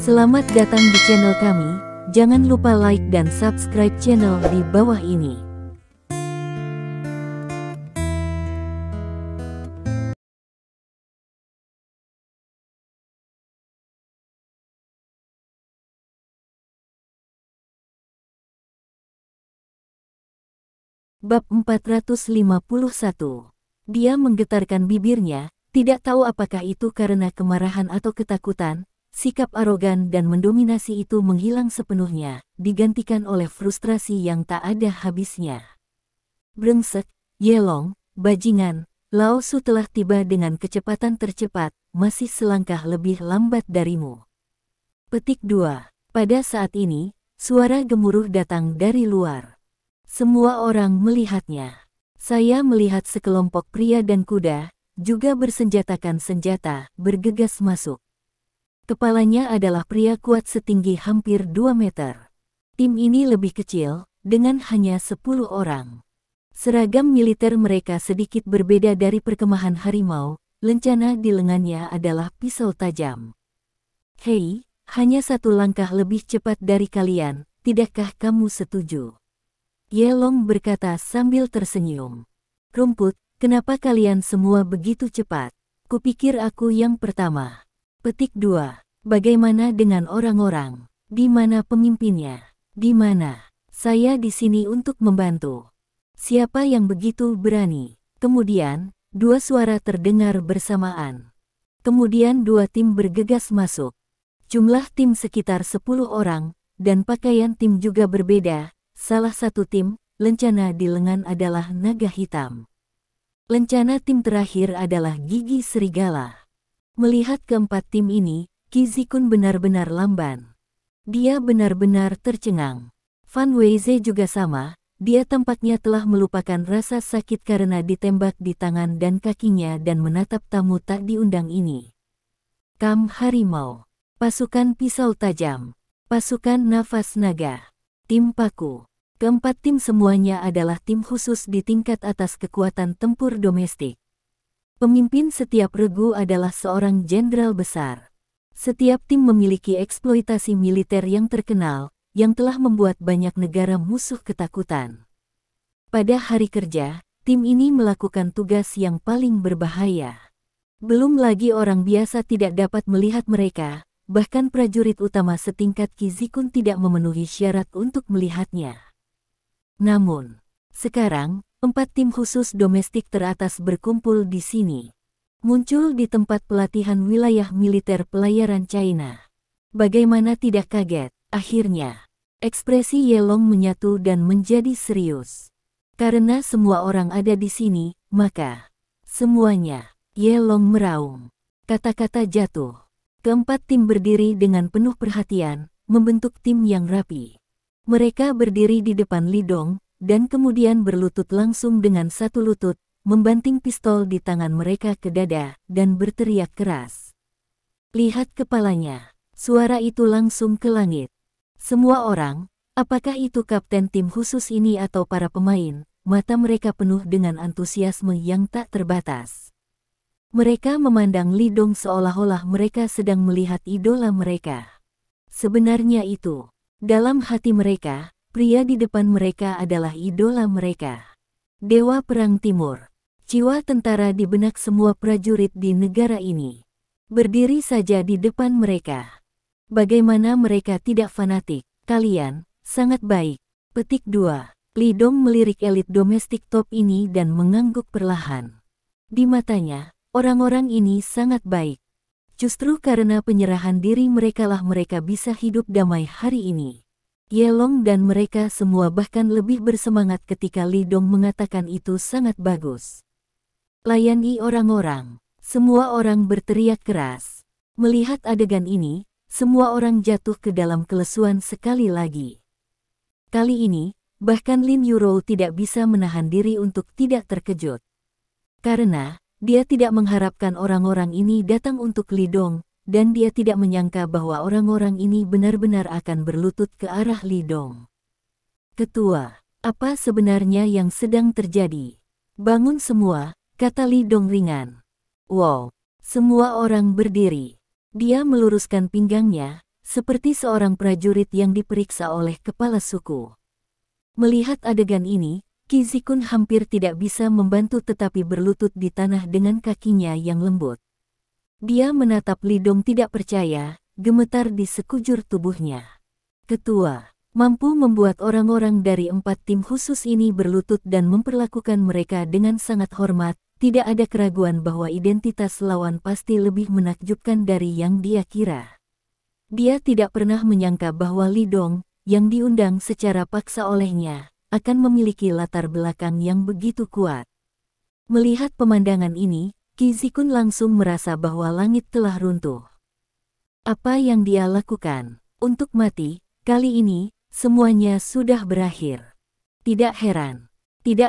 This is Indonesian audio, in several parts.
Selamat datang di channel kami, jangan lupa like dan subscribe channel di bawah ini. Bab 451. Dia menggetarkan bibirnya, tidak tahu apakah itu karena kemarahan atau ketakutan. Sikap arogan dan mendominasi itu menghilang sepenuhnya, digantikan oleh frustrasi yang tak ada habisnya. Brengsek, Yelong, bajingan, Lao Su telah tiba dengan kecepatan tercepat, masih selangkah lebih lambat darimu. Petik 2. Pada saat ini, suara gemuruh datang dari luar. Semua orang melihatnya. Saya melihat sekelompok pria dan kuda, juga bersenjatakan senjata, bergegas masuk. Kepalanya adalah pria kuat setinggi hampir 2 meter. Tim ini lebih kecil, dengan hanya 10 orang. Seragam militer mereka sedikit berbeda dari perkemahan harimau, lencana di lengannya adalah pisau tajam. Hei, hanya satu langkah lebih cepat dari kalian, tidakkah kamu setuju? Yelong berkata sambil tersenyum. Rumput, kenapa kalian semua begitu cepat? Kupikir aku yang pertama. Petik 2. Bagaimana dengan orang-orang? Di mana pemimpinnya? Di mana? Saya di sini untuk membantu. Siapa yang begitu berani? Kemudian, dua suara terdengar bersamaan. Kemudian dua tim bergegas masuk. Jumlah tim sekitar 10 orang, dan pakaian tim juga berbeda. Salah satu tim, lencana di lengan adalah naga hitam. Lencana tim terakhir adalah gigi serigala. Melihat keempat tim ini, Qi Zikun benar-benar lamban. Dia benar-benar tercengang. Fan Weize juga sama, dia tampaknya telah melupakan rasa sakit karena ditembak di tangan dan kakinya dan menatap tamu tak diundang ini. Kam harimau, pasukan pisau tajam, pasukan nafas naga, tim paku. Keempat tim semuanya adalah tim khusus di tingkat atas kekuatan tempur domestik. Pemimpin setiap regu adalah seorang jenderal besar. Setiap tim memiliki eksploitasi militer yang terkenal, yang telah membuat banyak negara musuh ketakutan. Pada hari kerja, tim ini melakukan tugas yang paling berbahaya. Belum lagi orang biasa tidak dapat melihat mereka, bahkan prajurit utama setingkat Qi Zikun tidak memenuhi syarat untuk melihatnya. Namun, sekarang, 4 tim khusus domestik teratas berkumpul di sini. Muncul di tempat pelatihan wilayah militer pelayaran China. Bagaimana tidak kaget, akhirnya. Ekspresi Yelong menyatu dan menjadi serius. Karena semua orang ada di sini, maka semuanya. Yelong meraung. Kata-kata jatuh. Keempat tim berdiri dengan penuh perhatian, membentuk tim yang rapi. Mereka berdiri di depan Lidong, dan kemudian berlutut langsung dengan satu lutut, membanting pistol di tangan mereka ke dada, dan berteriak keras. Lihat kepalanya. Suara itu langsung ke langit. Semua orang, apakah itu kapten tim khusus ini atau para pemain, mata mereka penuh dengan antusiasme yang tak terbatas. Mereka memandang Lidong seolah-olah mereka sedang melihat idola mereka. Sebenarnya itu, dalam hati mereka, pria di depan mereka adalah idola mereka. Dewa Perang Timur. Jiwa tentara di benak semua prajurit di negara ini. Berdiri saja di depan mereka. Bagaimana mereka tidak fanatik? Kalian, sangat baik. Petik 2. Lidong melirik elit domestik top ini dan mengangguk perlahan. Di matanya, orang-orang ini sangat baik. Justru karena penyerahan diri merekalah mereka bisa hidup damai hari ini. Yelong dan mereka semua bahkan lebih bersemangat ketika Lidong mengatakan itu sangat bagus. Layani orang-orang. Semua orang berteriak keras. Melihat adegan ini, semua orang jatuh ke dalam kelesuan sekali lagi. Kali ini, bahkan Lin Yurou tidak bisa menahan diri untuk tidak terkejut. Karena, dia tidak mengharapkan orang-orang ini datang untuk Lidong, dan dia tidak menyangka bahwa orang-orang ini benar-benar akan berlutut ke arah Lidong. Ketua, apa sebenarnya yang sedang terjadi? Bangun semua, kata Lidong ringan. Wow, semua orang berdiri. Dia meluruskan pinggangnya, seperti seorang prajurit yang diperiksa oleh kepala suku. Melihat adegan ini, Qi Zikun hampir tidak bisa membantu tetapi berlutut di tanah dengan kakinya yang lembut. Dia menatap Li Dong tidak percaya, gemetar di sekujur tubuhnya. Ketua, mampu membuat orang-orang dari 4 tim khusus ini berlutut dan memperlakukan mereka dengan sangat hormat. Tidak ada keraguan bahwa identitas lawan pasti lebih menakjubkan dari yang dia kira. Dia tidak pernah menyangka bahwa Li Dong, yang diundang secara paksa olehnya, akan memiliki latar belakang yang begitu kuat. Melihat pemandangan ini, Qi Zikun langsung merasa bahwa langit telah runtuh. Apa yang dia lakukan? Untuk mati, kali ini, semuanya sudah berakhir. Tidak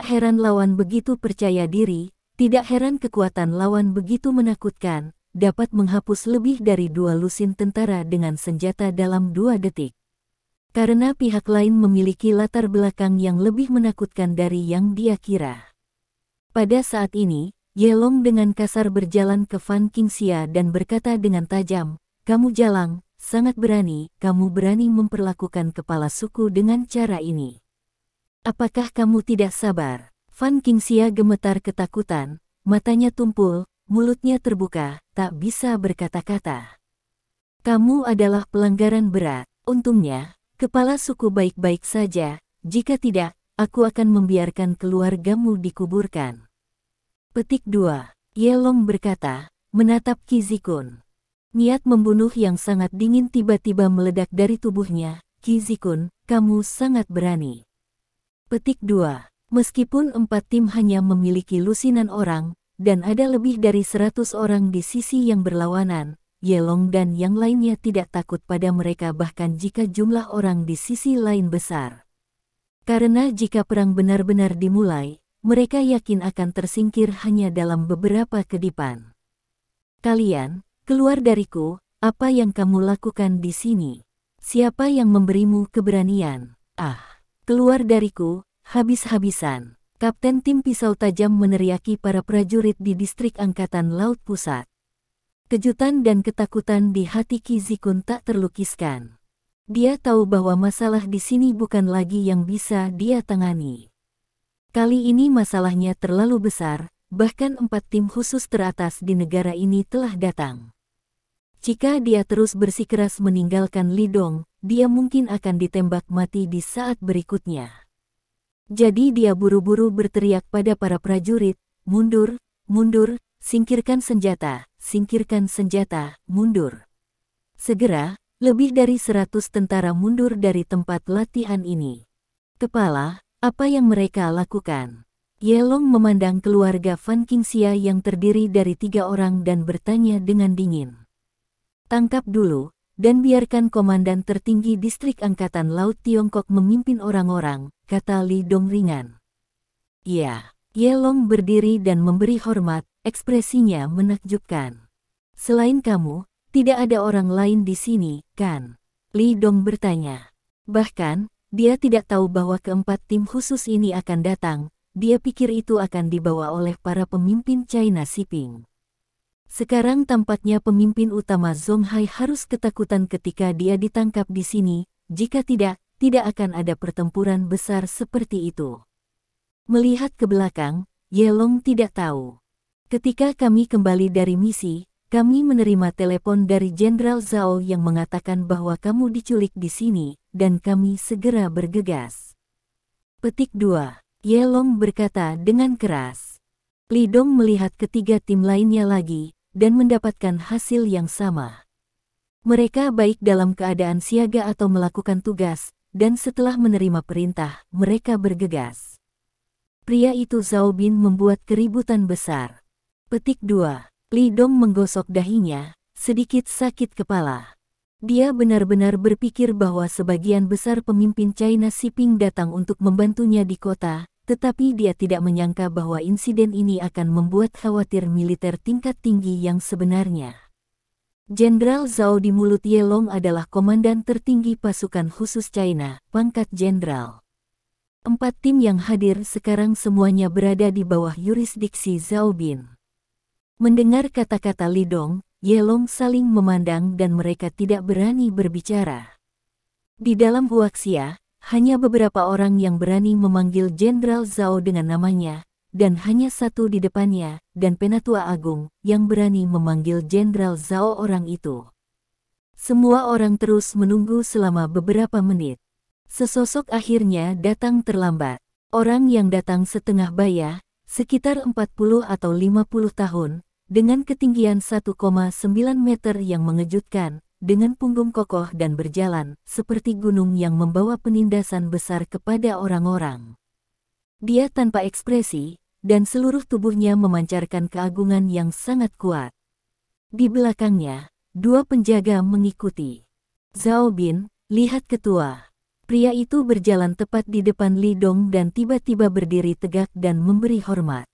heran lawan begitu percaya diri. Tidak heran kekuatan lawan begitu menakutkan, dapat menghapus lebih dari 2 lusin tentara dengan senjata dalam 2 detik. Karena pihak lain memiliki latar belakang yang lebih menakutkan dari yang dia kira. Pada saat ini, Ye Long dengan kasar berjalan ke Fan Qingxia dan berkata dengan tajam, "Kamu jalang, sangat berani, kamu berani memperlakukan kepala suku dengan cara ini. Apakah kamu tidak sabar?" Fan Qingxia gemetar ketakutan, matanya tumpul, mulutnya terbuka, tak bisa berkata-kata. "Kamu adalah pelanggaran berat. Untungnya, kepala suku baik-baik saja, jika tidak, aku akan membiarkan keluargamu dikuburkan." Petik 2. Ye Long berkata, menatap Qi Zikun. Niat membunuh yang sangat dingin tiba-tiba meledak dari tubuhnya. "Qi Zikun, kamu sangat berani." Petik 2. Meskipun 4 tim hanya memiliki lusinan orang, dan ada lebih dari 100 orang di sisi yang berlawanan, Ye Long dan yang lainnya tidak takut pada mereka bahkan jika jumlah orang di sisi lain besar. Karena jika perang benar-benar dimulai, mereka yakin akan tersingkir hanya dalam beberapa kedipan. "Kalian, keluar dariku, apa yang kamu lakukan di sini? Siapa yang memberimu keberanian? Keluar dariku, habis-habisan." Kapten tim pisau tajam meneriaki para prajurit di distrik Angkatan Laut Pusat. Kejutan dan ketakutan di hati Qi Zikun tak terlukiskan. Dia tahu bahwa masalah di sini bukan lagi yang bisa dia tangani. Kali ini masalahnya terlalu besar, bahkan 4 tim khusus teratas di negara ini telah datang. Jika dia terus bersikeras meninggalkan Li Dong, dia mungkin akan ditembak mati di saat berikutnya. Jadi dia buru-buru berteriak pada para prajurit, "Mundur, mundur, singkirkan senjata, mundur." Segera, lebih dari 100 tentara mundur dari tempat latihan ini. "Kepala, apa yang mereka lakukan?" Ye Long memandang keluarga Fan Qingxia yang terdiri dari 3 orang dan bertanya dengan dingin. "Tangkap dulu, dan biarkan komandan tertinggi distrik Angkatan Laut Tiongkok memimpin orang-orang," kata Li Dong ringan. "Ya." Ye Long berdiri dan memberi hormat, ekspresinya menakjubkan. "Selain kamu, tidak ada orang lain di sini, kan?" Li Dong bertanya. Bahkan, dia tidak tahu bahwa keempat tim khusus ini akan datang. Dia pikir itu akan dibawa oleh para pemimpin China Siping. Sekarang tampaknya pemimpin utama Zonghai harus ketakutan ketika dia ditangkap di sini, jika tidak akan ada pertempuran besar seperti itu. Melihat ke belakang, Ye Long tidak tahu. "Ketika kami kembali dari misi, kami menerima telepon dari Jenderal Zhao yang mengatakan bahwa kamu diculik di sini, dan kami segera bergegas." Petik 2. Ye Long berkata dengan keras. Li Dong melihat ketiga tim lainnya lagi, dan mendapatkan hasil yang sama. Mereka baik dalam keadaan siaga atau melakukan tugas, dan setelah menerima perintah, mereka bergegas. Pria itu Zhao Bin membuat keributan besar. Petik 2. Li Dong menggosok dahinya, sedikit sakit kepala. Dia benar-benar berpikir bahwa sebagian besar pemimpin China Siping datang untuk membantunya di kota, tetapi dia tidak menyangka bahwa insiden ini akan membuat khawatir militer tingkat tinggi yang sebenarnya. Jenderal Zhao di mulut Ye Long adalah komandan tertinggi pasukan khusus China, pangkat jenderal. 4 tim yang hadir sekarang semuanya berada di bawah yurisdiksi Zhao Bin. Mendengar kata-kata Li Dong, Yelong saling memandang dan mereka tidak berani berbicara. Di dalam Huaxia, hanya beberapa orang yang berani memanggil Jenderal Zhao dengan namanya, dan hanya satu di depannya, dan Penatua Agung, yang berani memanggil Jenderal Zhao orang itu. Semua orang terus menunggu selama beberapa menit. Sesosok akhirnya datang terlambat. Orang yang datang setengah baya, sekitar 40 atau 50 tahun, dengan ketinggian 1,9 meter yang mengejutkan, dengan punggung kokoh dan berjalan, seperti gunung yang membawa penindasan besar kepada orang-orang. Dia tanpa ekspresi, dan seluruh tubuhnya memancarkan keagungan yang sangat kuat. Di belakangnya, dua penjaga mengikuti. Zhao Bin, lihat ketua. Pria itu berjalan tepat di depan Li Dong dan tiba-tiba berdiri tegak dan memberi hormat.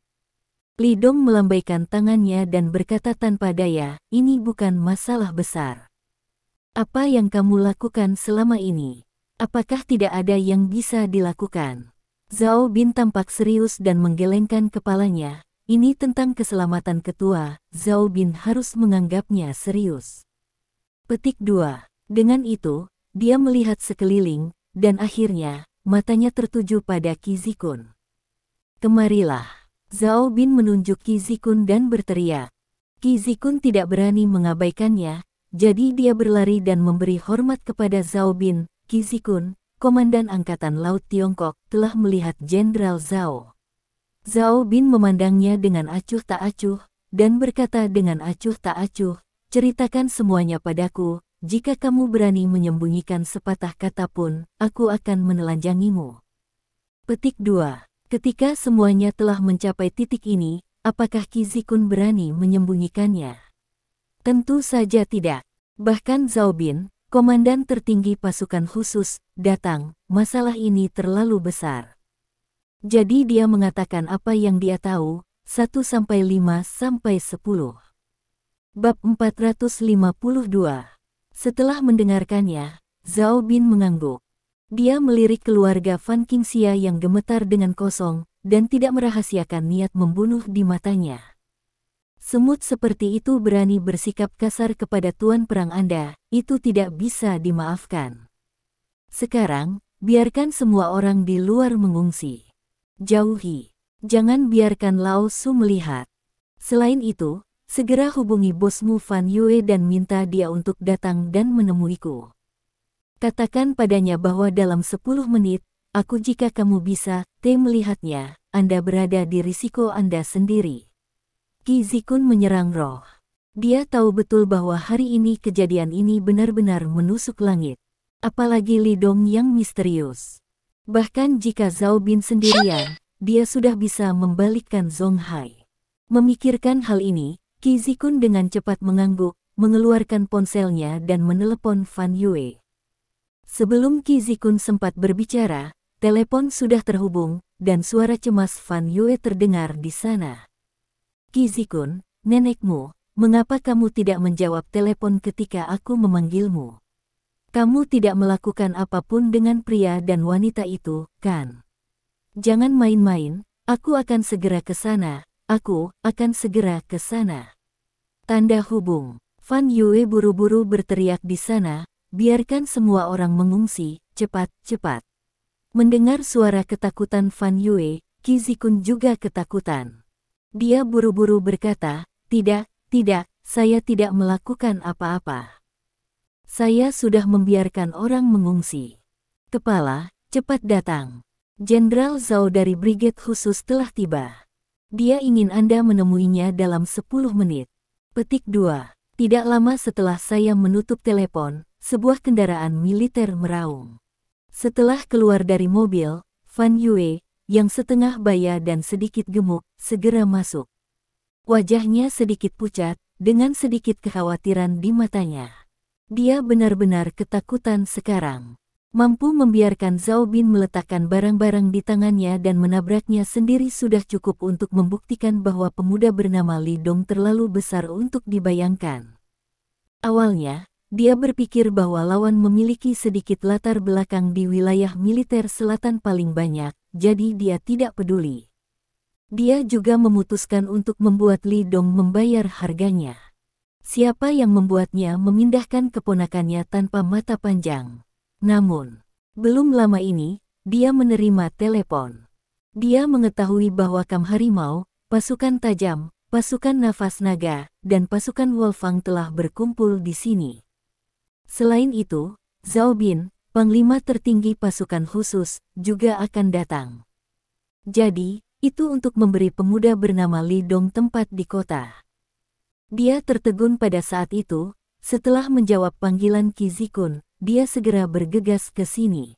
Li Dong melambaikan tangannya dan berkata tanpa daya, ini bukan masalah besar. Apa yang kamu lakukan selama ini? Apakah tidak ada yang bisa dilakukan? Zhao Bin tampak serius dan menggelengkan kepalanya. Ini tentang keselamatan ketua, Zhao Bin harus menganggapnya serius. Petik 2. Dengan itu, dia melihat sekeliling, dan akhirnya, matanya tertuju pada Qi Zikun. Kemarilah. Zhao Bin menunjuk Qi Zikun dan berteriak. Qi Zikun tidak berani mengabaikannya, jadi dia berlari dan memberi hormat kepada Zhao Bin. Qi Zikun, Komandan Angkatan Laut Tiongkok, telah melihat Jenderal Zhao. Zhao Bin memandangnya dengan acuh tak acuh, dan berkata dengan acuh tak acuh, ceritakan semuanya padaku, jika kamu berani menyembunyikan sepatah kata pun, aku akan menelanjangimu. Petik 2. Ketika semuanya telah mencapai titik ini, apakah Qi Zikun berani menyembunyikannya? Tentu saja tidak. Bahkan Zhao Bin, komandan tertinggi pasukan khusus, datang, masalah ini terlalu besar. Jadi dia mengatakan apa yang dia tahu, 1-5-10. Bab 452. Setelah mendengarkannya, Zhao Bin mengangguk. Dia melirik keluarga Fan Qingxia yang gemetar dengan kosong, dan tidak merahasiakan niat membunuh di matanya. Semut seperti itu berani bersikap kasar kepada tuan perang Anda, itu tidak bisa dimaafkan. Sekarang, biarkan semua orang di luar mengungsi. Jauhi. Jangan biarkan Lao Su melihat. Selain itu, segera hubungi bosmu Fan Yue dan minta dia untuk datang dan menemuiku. Katakan padanya bahwa dalam 10 menit, aku jika kamu bisa, melihatnya, Anda berada di risiko Anda sendiri. Qi Zikun menyerang roh. Dia tahu betul bahwa hari ini kejadian ini benar-benar menusuk langit. Apalagi Li Dong yang misterius. Bahkan jika Zhao Bin sendirian, dia sudah bisa membalikkan Zhong Hai. Memikirkan hal ini, Qi Zikun dengan cepat mengangguk, mengeluarkan ponselnya dan menelepon Fan Yue. Sebelum Qi Zikun sempat berbicara, telepon sudah terhubung, dan suara cemas Fan Yue terdengar di sana. Qi Zikun, nenekmu, mengapa kamu tidak menjawab telepon ketika aku memanggilmu? Kamu tidak melakukan apapun dengan pria dan wanita itu, kan? Jangan main-main, aku akan segera ke sana, aku akan segera ke sana. Tanda hubung. Fan Yue buru-buru berteriak di sana, biarkan semua orang mengungsi, cepat, cepat. Mendengar suara ketakutan Fan Yue, Qi Zikun juga ketakutan. Dia buru-buru berkata, tidak, saya tidak melakukan apa-apa. Saya sudah membiarkan orang mengungsi. Kepala, cepat datang. Jenderal Zhao dari Brigade Khusus telah tiba. Dia ingin Anda menemuinya dalam 10 menit. Petik 2. Tidak lama setelah saya menutup telepon, sebuah kendaraan militer meraung. Setelah keluar dari mobil, Fan Yue, yang setengah baya dan sedikit gemuk, segera masuk. Wajahnya sedikit pucat, dengan sedikit kekhawatiran di matanya. Dia benar-benar ketakutan sekarang. Mampu membiarkan Zhao Bin meletakkan barang-barang di tangannya dan menabraknya sendiri sudah cukup untuk membuktikan bahwa pemuda bernama Li Dong terlalu besar untuk dibayangkan. Awalnya, dia berpikir bahwa lawan memiliki sedikit latar belakang di wilayah militer selatan paling banyak, jadi dia tidak peduli. Dia juga memutuskan untuk membuat Li Dong membayar harganya. Siapa yang membuatnya memindahkan keponakannya tanpa mata panjang? Namun, belum lama ini, dia menerima telepon. Dia mengetahui bahwa Kam Harimau, pasukan tajam, pasukan nafas naga, dan pasukan Wolfang telah berkumpul di sini. Selain itu, Zhao Bin, panglima tertinggi pasukan khusus, juga akan datang. Jadi, itu untuk memberi pemuda bernama Li Dong tempat di kota. Dia tertegun pada saat itu, setelah menjawab panggilan Qi Zikun, dia segera bergegas ke sini.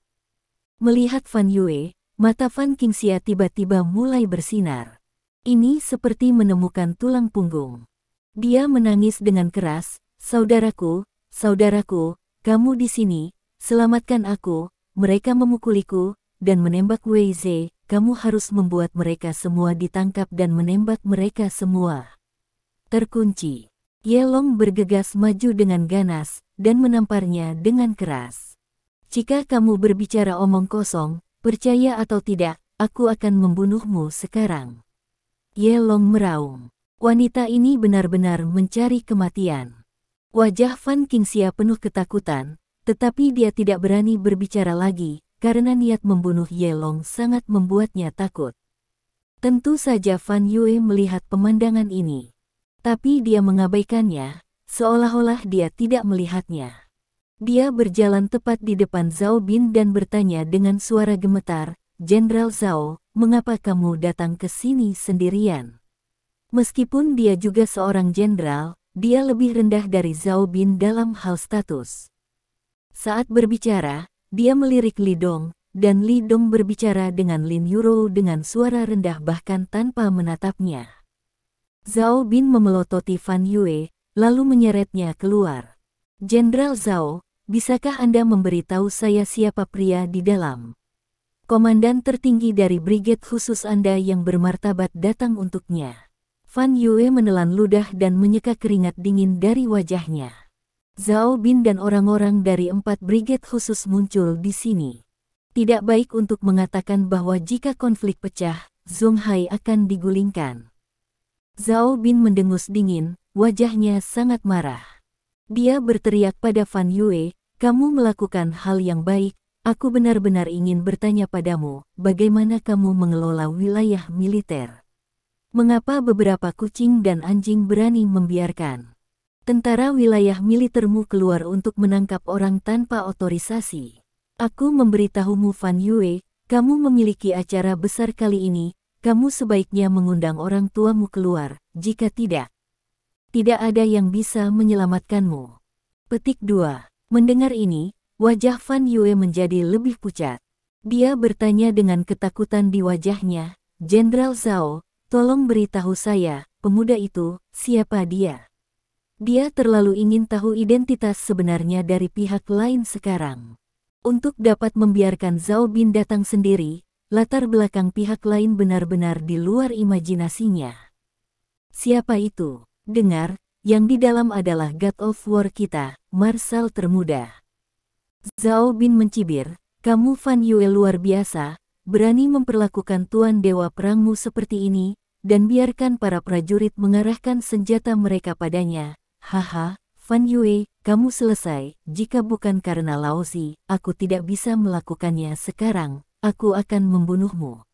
Melihat Fan Yue, mata Fan Qingxia tiba-tiba mulai bersinar. Ini seperti menemukan tulang punggung. Dia menangis dengan keras, "Saudaraku, saudaraku, kamu di sini, selamatkan aku, mereka memukuliku, dan menembak Wei Ze, kamu harus membuat mereka semua ditangkap dan menembak mereka semua." Terkunci. Ye Long bergegas maju dengan ganas, dan menamparnya dengan keras. "Jika kamu berbicara omong kosong, percaya atau tidak, aku akan membunuhmu sekarang." Ye Long meraung. Wanita ini benar-benar mencari kematian. Wajah Fan Qingxia penuh ketakutan, tetapi dia tidak berani berbicara lagi, karena niat membunuh Ye Long sangat membuatnya takut. Tentu saja Fan Yue melihat pemandangan ini. Tapi dia mengabaikannya, seolah-olah dia tidak melihatnya. Dia berjalan tepat di depan Zhao Bin dan bertanya dengan suara gemetar, "Jenderal Zhao, mengapa kamu datang ke sini sendirian?" Meskipun dia juga seorang jenderal, dia lebih rendah dari Zhao Bin dalam hal status. Saat berbicara, dia melirik Li Dong, dan Li Dong berbicara dengan Lin Yuro dengan suara rendah bahkan tanpa menatapnya. Zhao Bin memelototi Fan Yue, lalu menyeretnya keluar. "Jenderal Zhao, bisakah Anda memberitahu saya siapa pria di dalam? Komandan tertinggi dari brigade khusus Anda yang bermartabat datang untuknya." Fan Yue menelan ludah dan menyeka keringat dingin dari wajahnya. Zhao Bin dan orang-orang dari 4 brigade khusus muncul di sini. Tidak baik untuk mengatakan bahwa jika konflik pecah, Zhong Hai akan digulingkan. Zhao Bin mendengus dingin, wajahnya sangat marah. Dia berteriak pada Fan Yue, "Kamu melakukan hal yang baik, aku benar-benar ingin bertanya padamu, bagaimana kamu mengelola wilayah militer? Mengapa beberapa kucing dan anjing berani membiarkan tentara wilayah militermu keluar untuk menangkap orang tanpa otorisasi? Aku memberitahumu Fan Yue, kamu memiliki acara besar kali ini, kamu sebaiknya mengundang orang tuamu keluar, jika tidak, tidak ada yang bisa menyelamatkanmu." Petik 2. Mendengar ini, wajah Fan Yue menjadi lebih pucat. Dia bertanya dengan ketakutan di wajahnya, "Jenderal Zhao, tolong beritahu saya, pemuda itu, siapa dia? Dia terlalu ingin tahu identitas sebenarnya dari pihak lain sekarang. Untuk dapat membiarkan Zhao Bin datang sendiri, latar belakang pihak lain benar-benar di luar imajinasinya." "Siapa itu? Dengar, yang di dalam adalah God of War kita, Marsal termuda." Zhao Bin mencibir, "Kamu Fan Yue luar biasa, berani memperlakukan Tuan Dewa Perangmu seperti ini, dan biarkan para prajurit mengarahkan senjata mereka padanya. Haha, Fan Yue, kamu selesai, jika bukan karena Laozi, aku tidak bisa melakukannya sekarang. Aku akan membunuhmu."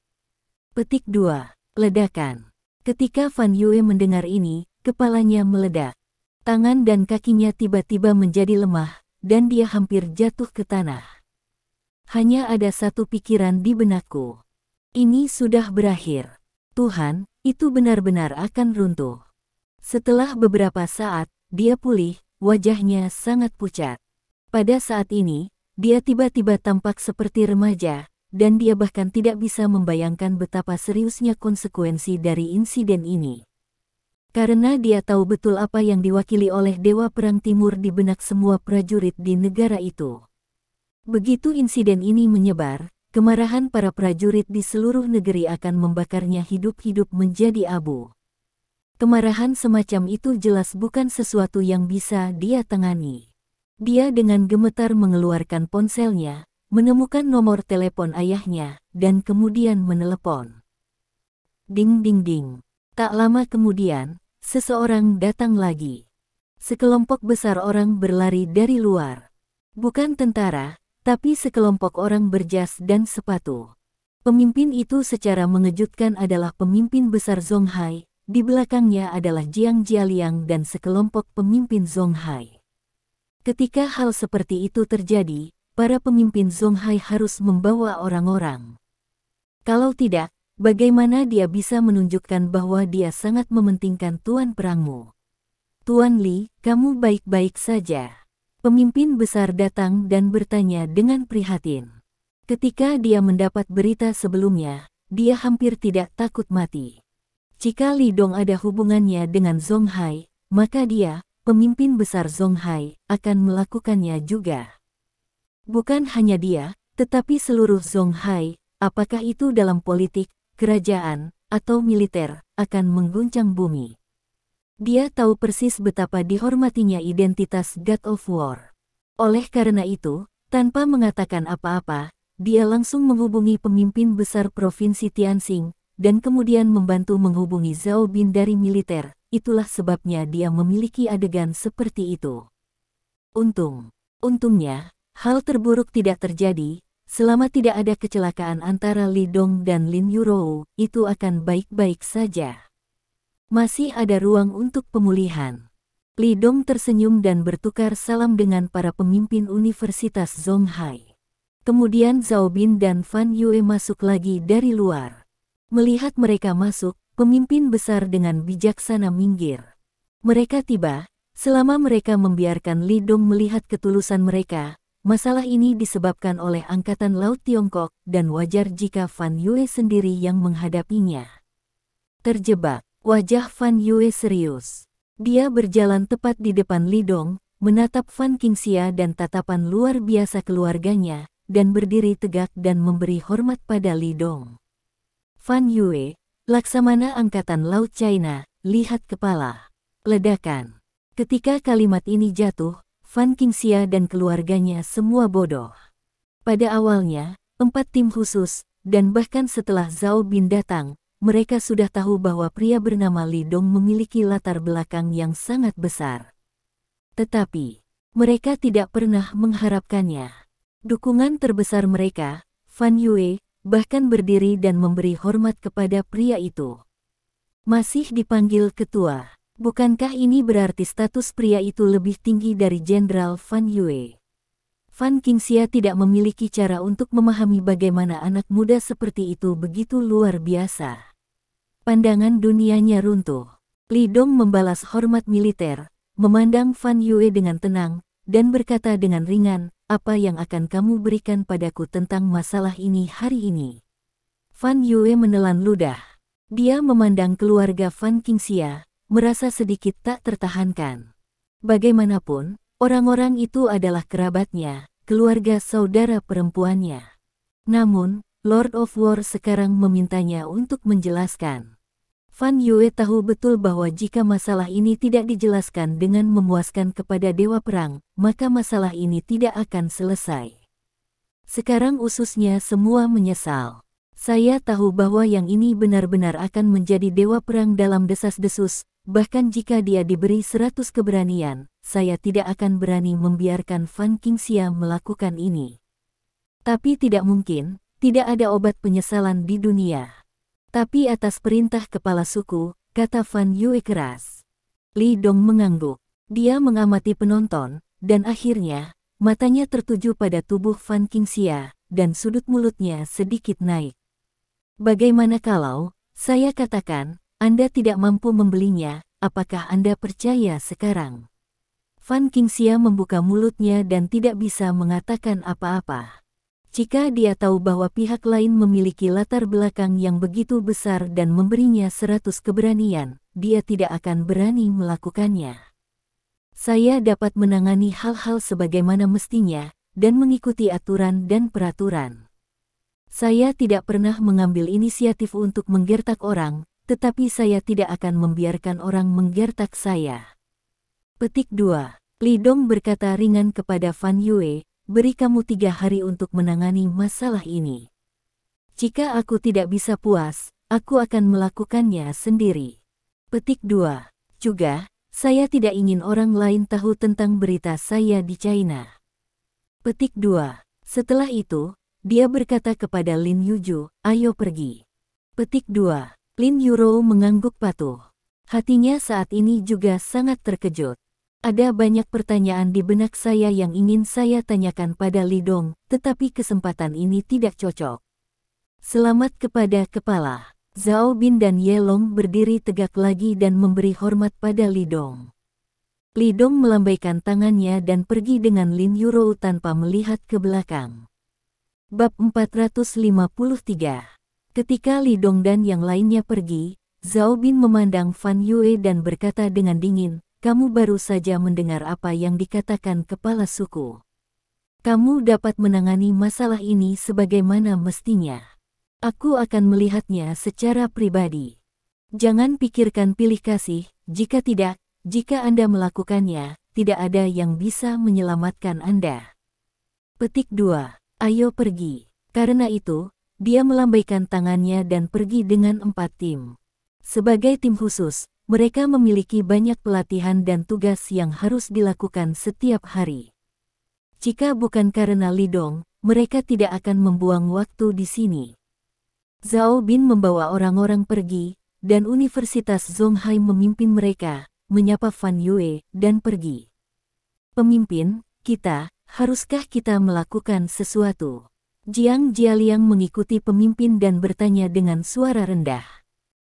Petik 2. Ledakan. Ketika Fan Yue mendengar ini, kepalanya meledak. Tangan dan kakinya tiba-tiba menjadi lemah, dan dia hampir jatuh ke tanah. Hanya ada satu pikiran di benakku. Ini sudah berakhir. Tuhan, itu benar-benar akan runtuh. Setelah beberapa saat, dia pulih, wajahnya sangat pucat. Pada saat ini, dia tiba-tiba tampak seperti remaja, dan dia bahkan tidak bisa membayangkan betapa seriusnya konsekuensi dari insiden ini. Karena dia tahu betul apa yang diwakili oleh Dewa Perang Timur di benak semua prajurit di negara itu. Begitu insiden ini menyebar, kemarahan para prajurit di seluruh negeri akan membakarnya hidup-hidup menjadi abu. Kemarahan semacam itu jelas bukan sesuatu yang bisa dia tangani. Dia dengan gemetar mengeluarkan ponselnya, menemukan nomor telepon ayahnya, dan kemudian menelepon. Ding ding ding. Tak lama kemudian, seseorang datang lagi. Sekelompok besar orang berlari dari luar. Bukan tentara, tapi sekelompok orang berjas dan sepatu. Pemimpin itu secara mengejutkan adalah pemimpin besar Zonghai, di belakangnya adalah Jiang Jialiang dan sekelompok pemimpin Zonghai. Ketika hal seperti itu terjadi, para pemimpin Zonghai harus membawa orang-orang. Kalau tidak, bagaimana dia bisa menunjukkan bahwa dia sangat mementingkan tuan perangmu? Tuan Li, kamu baik-baik saja. Pemimpin besar datang dan bertanya dengan prihatin. Ketika dia mendapat berita sebelumnya, dia hampir tidak takut mati. Jika Li Dong ada hubungannya dengan Zonghai, maka dia, pemimpin besar Zonghai, akan melakukannya juga. Bukan hanya dia, tetapi seluruh Zonghai, apakah itu dalam politik, kerajaan, atau militer, akan mengguncang bumi. Dia tahu persis betapa dihormatinya identitas God of War. Oleh karena itu, tanpa mengatakan apa-apa, dia langsung menghubungi pemimpin besar Provinsi Tianxing, dan kemudian membantu menghubungi Zhao Bin dari militer. Itulah sebabnya dia memiliki adegan seperti itu. Untungnya, hal terburuk tidak terjadi. Selama tidak ada kecelakaan antara Li Dong dan Lin Yurou, itu akan baik-baik saja. Masih ada ruang untuk pemulihan. Li Dong tersenyum dan bertukar salam dengan para pemimpin Universitas Zonghai. Kemudian Zhao Bin dan Fan Yue masuk lagi dari luar. Melihat mereka masuk, pemimpin besar dengan bijaksana minggir. Mereka tiba, selama mereka membiarkan Li Dong melihat ketulusan mereka, masalah ini disebabkan oleh Angkatan Laut Tiongkok dan wajar jika Fan Yue sendiri yang menghadapinya. Terjebak. Wajah Fan Yue serius. Dia berjalan tepat di depan Li Dong, menatap Fan Qingxia dan tatapan luar biasa keluarganya, dan berdiri tegak dan memberi hormat pada Li Dong. Fan Yue, Laksamana Angkatan Laut China, lihat kepala. Ledakan. Ketika kalimat ini jatuh, Fan Qingxia dan keluarganya semua bodoh. Pada awalnya, 4 tim khusus, dan bahkan setelah Zhao Bin datang, mereka sudah tahu bahwa pria bernama Li Dong memiliki latar belakang yang sangat besar. Tetapi, mereka tidak pernah mengharapkannya. Dukungan terbesar mereka, Fan Yue, bahkan berdiri dan memberi hormat kepada pria itu. Masih dipanggil ketua. Bukankah ini berarti status pria itu lebih tinggi dari Jenderal Fan Yue? Fan Qingxia tidak memiliki cara untuk memahami bagaimana anak muda seperti itu begitu luar biasa. Pandangan dunianya runtuh. Li Dong membalas hormat militer, memandang Fan Yue dengan tenang, dan berkata dengan ringan, apa yang akan kamu berikan padaku tentang masalah ini hari ini? Fan Yue menelan ludah. Dia memandang keluarga Fan Qingxia, merasa sedikit tak tertahankan. Bagaimanapun, orang-orang itu adalah kerabatnya, keluarga saudara perempuannya. Namun, Lord of War sekarang memintanya untuk menjelaskan. Fan Yue tahu betul bahwa jika masalah ini tidak dijelaskan dengan memuaskan kepada Dewa Perang, maka masalah ini tidak akan selesai. Sekarang ususnya semua menyesal. Saya tahu bahwa yang ini benar-benar akan menjadi Dewa Perang dalam desas-desus, bahkan jika dia diberi 100 keberanian, saya tidak akan berani membiarkan Fan Qingxia melakukan ini. Tapi tidak mungkin, tidak ada obat penyesalan di dunia. Tapi atas perintah kepala suku, kata Fan Yue keras. Li Dong mengangguk. Dia mengamati penonton, dan akhirnya, matanya tertuju pada tubuh Fan Qingxia, dan sudut mulutnya sedikit naik. Bagaimana kalau, saya katakan, Anda tidak mampu membelinya, apakah Anda percaya sekarang? Fan Qingxia membuka mulutnya dan tidak bisa mengatakan apa-apa. Jika dia tahu bahwa pihak lain memiliki latar belakang yang begitu besar dan memberinya 100 keberanian, dia tidak akan berani melakukannya. Saya dapat menangani hal-hal sebagaimana mestinya, dan mengikuti aturan dan peraturan. Saya tidak pernah mengambil inisiatif untuk menggertak orang, tetapi saya tidak akan membiarkan orang menggertak saya. Petik 2. Li Dong berkata ringan kepada Fan Yue, beri kamu 3 hari untuk menangani masalah ini. Jika aku tidak bisa puas, aku akan melakukannya sendiri. Petik 2. Juga, Saya tidak ingin orang lain tahu tentang berita saya di China. Petik 2. Setelah itu, dia berkata kepada Lin Yuju, ayo pergi. Petik 2. Lin Yurou mengangguk patuh. Hatinya saat ini juga sangat terkejut. Ada banyak pertanyaan di benak saya yang ingin saya tanyakan pada Li Dong, tetapi kesempatan ini tidak cocok. Selamat kepada kepala. Zhao Bin dan Ye Long berdiri tegak lagi dan memberi hormat pada Li Dong. Li Dong melambaikan tangannya dan pergi dengan Lin Yurou tanpa melihat ke belakang. Bab 453. Ketika Li Dong dan yang lainnya pergi, Zhao Bin memandang Fan Yue dan berkata dengan dingin, kamu baru saja mendengar apa yang dikatakan kepala suku. Kamu dapat menangani masalah ini sebagaimana mestinya. Aku akan melihatnya secara pribadi. Jangan pikirkan pilih kasih, jika tidak, jika Anda melakukannya, tidak ada yang bisa menyelamatkan Anda. Petik 2. Ayo pergi. Karena itu, dia melambaikan tangannya dan pergi dengan 4 tim. Sebagai tim khusus, mereka memiliki banyak pelatihan dan tugas yang harus dilakukan setiap hari. Jika bukan karena Li Dong, mereka tidak akan membuang waktu di sini. Zhao Bin membawa orang-orang pergi, dan Universitas Zonghai memimpin mereka, menyapa Fan Yue, dan pergi. Pemimpin, haruskah kita melakukan sesuatu? Jiang Jialiang mengikuti pemimpin dan bertanya dengan suara rendah.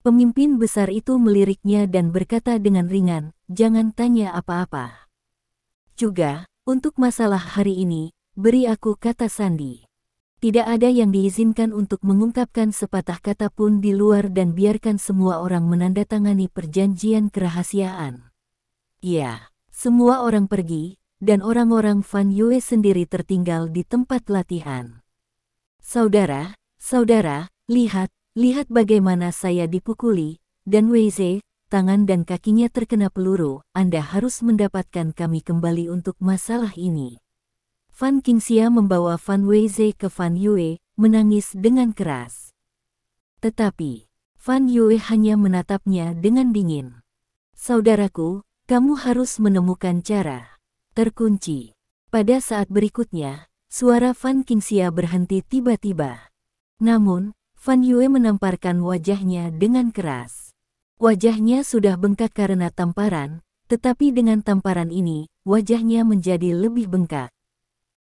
Pemimpin besar itu meliriknya dan berkata dengan ringan, jangan tanya apa-apa. Juga, untuk masalah hari ini, beri aku kata sandi. Tidak ada yang diizinkan untuk mengungkapkan sepatah kata pun di luar dan biarkan semua orang menandatangani perjanjian kerahasiaan. Ya, semua orang pergi, dan orang-orang Fan Yue sendiri tertinggal di tempat latihan. Saudara, lihat bagaimana saya dipukuli, dan Weize, tangan dan kakinya terkena peluru, Anda harus mendapatkan kami kembali untuk masalah ini. Fan Qingxia membawa Fan Weize ke Fan Yue, menangis dengan keras. Tetapi, Fan Yue hanya menatapnya dengan dingin. Saudaraku, kamu harus menemukan cara. Terkunci. Pada saat berikutnya, suara Fan Qingxia berhenti tiba-tiba. Namun, Fan Yue menamparkan wajahnya dengan keras. Wajahnya sudah bengkak karena tamparan, tetapi dengan tamparan ini, wajahnya menjadi lebih bengkak.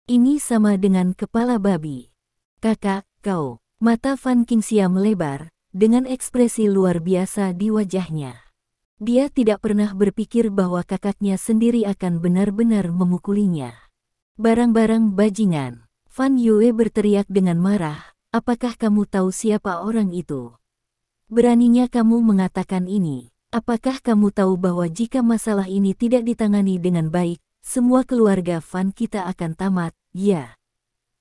Ini sama dengan kepala babi. Kakak, kau. Mata Fan Qingxia melebar, dengan ekspresi luar biasa di wajahnya. Dia tidak pernah berpikir bahwa kakaknya sendiri akan benar-benar memukulinya. Barang-barang bajingan. Fan Yue berteriak dengan marah, apakah kamu tahu siapa orang itu? Beraninya kamu mengatakan ini. Apakah kamu tahu bahwa jika masalah ini tidak ditangani dengan baik, semua keluarga Fan kita akan tamat? Ya.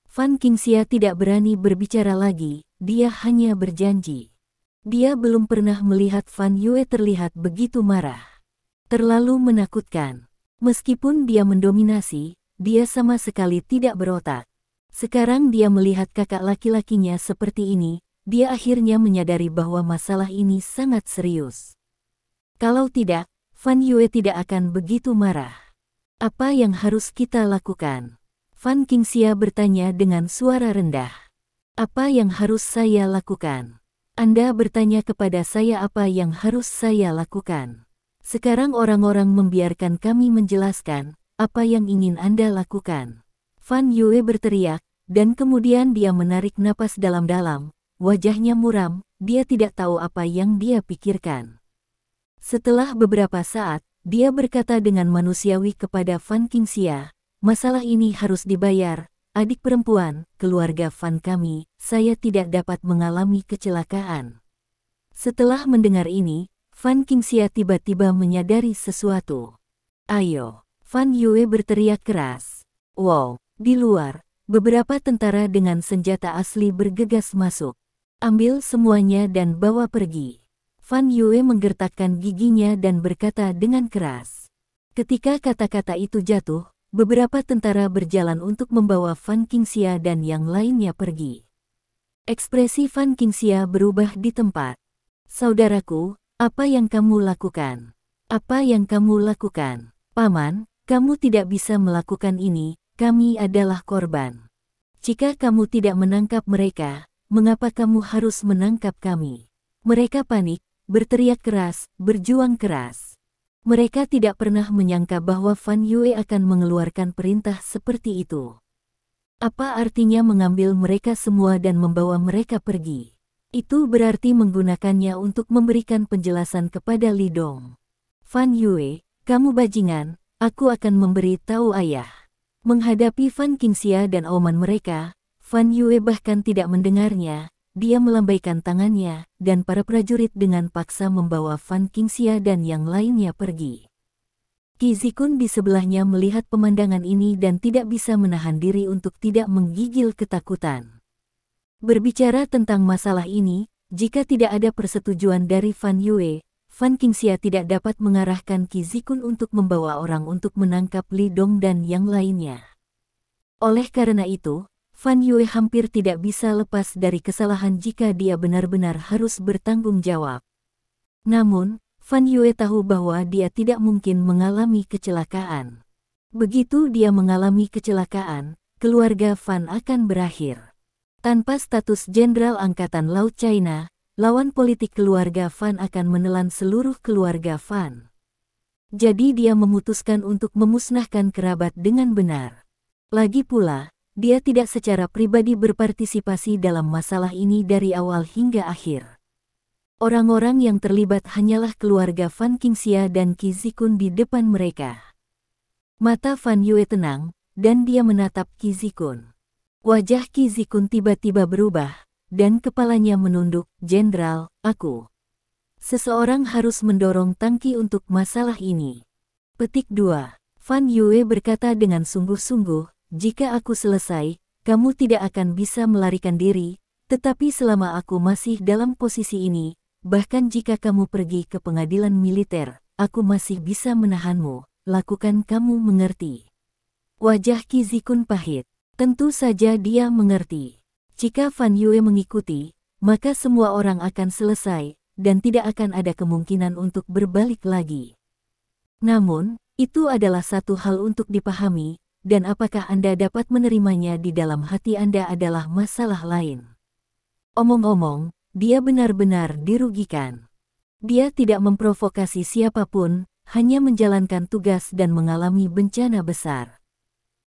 Fan Qingxia tidak berani berbicara lagi, dia hanya berjanji. Dia belum pernah melihat Fan Yue terlihat begitu marah. Terlalu menakutkan. Meskipun dia mendominasi, dia sama sekali tidak berotak. Sekarang dia melihat kakak laki-lakinya seperti ini, dia akhirnya menyadari bahwa masalah ini sangat serius. Kalau tidak, Fan Yue tidak akan begitu marah. Apa yang harus kita lakukan? Fan Qingxia bertanya dengan suara rendah. Apa yang harus saya lakukan? Anda bertanya kepada saya apa yang harus saya lakukan. Sekarang orang-orang membiarkan kami menjelaskan, apa yang ingin Anda lakukan. Fan Yue berteriak, dan kemudian dia menarik napas dalam-dalam, wajahnya muram, dia tidak tahu apa yang dia pikirkan. Setelah beberapa saat, dia berkata dengan manusiawi kepada Fan Qingxia, masalah ini harus dibayar, adik perempuan, keluarga Fan kami, saya tidak dapat mengalami kecelakaan. Setelah mendengar ini, Fan Qingxia tiba-tiba menyadari sesuatu. Ayo, Fan Yue berteriak keras. Wow, di luar, beberapa tentara dengan senjata asli bergegas masuk. Ambil semuanya dan bawa pergi. Fan Yue menggertakkan giginya dan berkata dengan keras. Ketika kata-kata itu jatuh, beberapa tentara berjalan untuk membawa Fan Qingxia dan yang lainnya pergi. Ekspresi Fan Qingxia berubah di tempat. Saudaraku, apa yang kamu lakukan? Apa yang kamu lakukan? Paman, kamu tidak bisa melakukan ini, kami adalah korban. Jika kamu tidak menangkap mereka, mengapa kamu harus menangkap kami? Mereka panik, berteriak keras, berjuang keras. Mereka tidak pernah menyangka bahwa Fan Yue akan mengeluarkan perintah seperti itu. Apa artinya mengambil mereka semua dan membawa mereka pergi? Itu berarti menggunakannya untuk memberikan penjelasan kepada Li Dong. Fan Yue, kamu bajingan, aku akan memberi tahu ayah. Menghadapi Fan Qingxia dan auman mereka, Fan Yue bahkan tidak mendengarnya, dia melambaikan tangannya, dan para prajurit dengan paksa membawa Fan Qingxia dan yang lainnya pergi. Qi Zikun di sebelahnya melihat pemandangan ini dan tidak bisa menahan diri untuk tidak menggigil ketakutan. Berbicara tentang masalah ini, jika tidak ada persetujuan dari Fan Yue, Fan Qingxia tidak dapat mengarahkan Qi Zikun untuk membawa orang untuk menangkap Li Dong dan yang lainnya. Oleh karena itu, Fan Yue hampir tidak bisa lepas dari kesalahan jika dia benar-benar harus bertanggung jawab. Namun, Fan Yue tahu bahwa dia tidak mungkin mengalami kecelakaan. Begitu dia mengalami kecelakaan, keluarga Fan akan berakhir. Tanpa status Jenderal Angkatan Laut China, lawan politik keluarga Fan akan menelan seluruh keluarga Fan. Jadi dia memutuskan untuk memusnahkan kerabat dengan benar. Lagi pula, dia tidak secara pribadi berpartisipasi dalam masalah ini dari awal hingga akhir. Orang-orang yang terlibat hanyalah keluarga Fan Qingxia dan Qi Zikun di depan mereka. Mata Fan Yue tenang, dan dia menatap Qi Zikun. Wajah Qi Zikun tiba-tiba berubah, dan kepalanya menunduk, "Jenderal, aku. Seseorang harus mendorong tangki untuk masalah ini." Petik 2. Fan Yue berkata dengan sungguh-sungguh, "Jika aku selesai, kamu tidak akan bisa melarikan diri, tetapi selama aku masih dalam posisi ini, bahkan jika kamu pergi ke pengadilan militer, aku masih bisa menahanmu, lakukan kamu mengerti." Wajah Qi Zikun pahit. Tentu saja dia mengerti. Jika Fan Yue mengikuti, maka semua orang akan selesai, dan tidak akan ada kemungkinan untuk berbalik lagi. Namun, itu adalah satu hal untuk dipahami, dan apakah Anda dapat menerimanya di dalam hati Anda adalah masalah lain. Omong-omong, dia benar-benar dirugikan. Dia tidak memprovokasi siapapun, hanya menjalankan tugas dan mengalami bencana besar.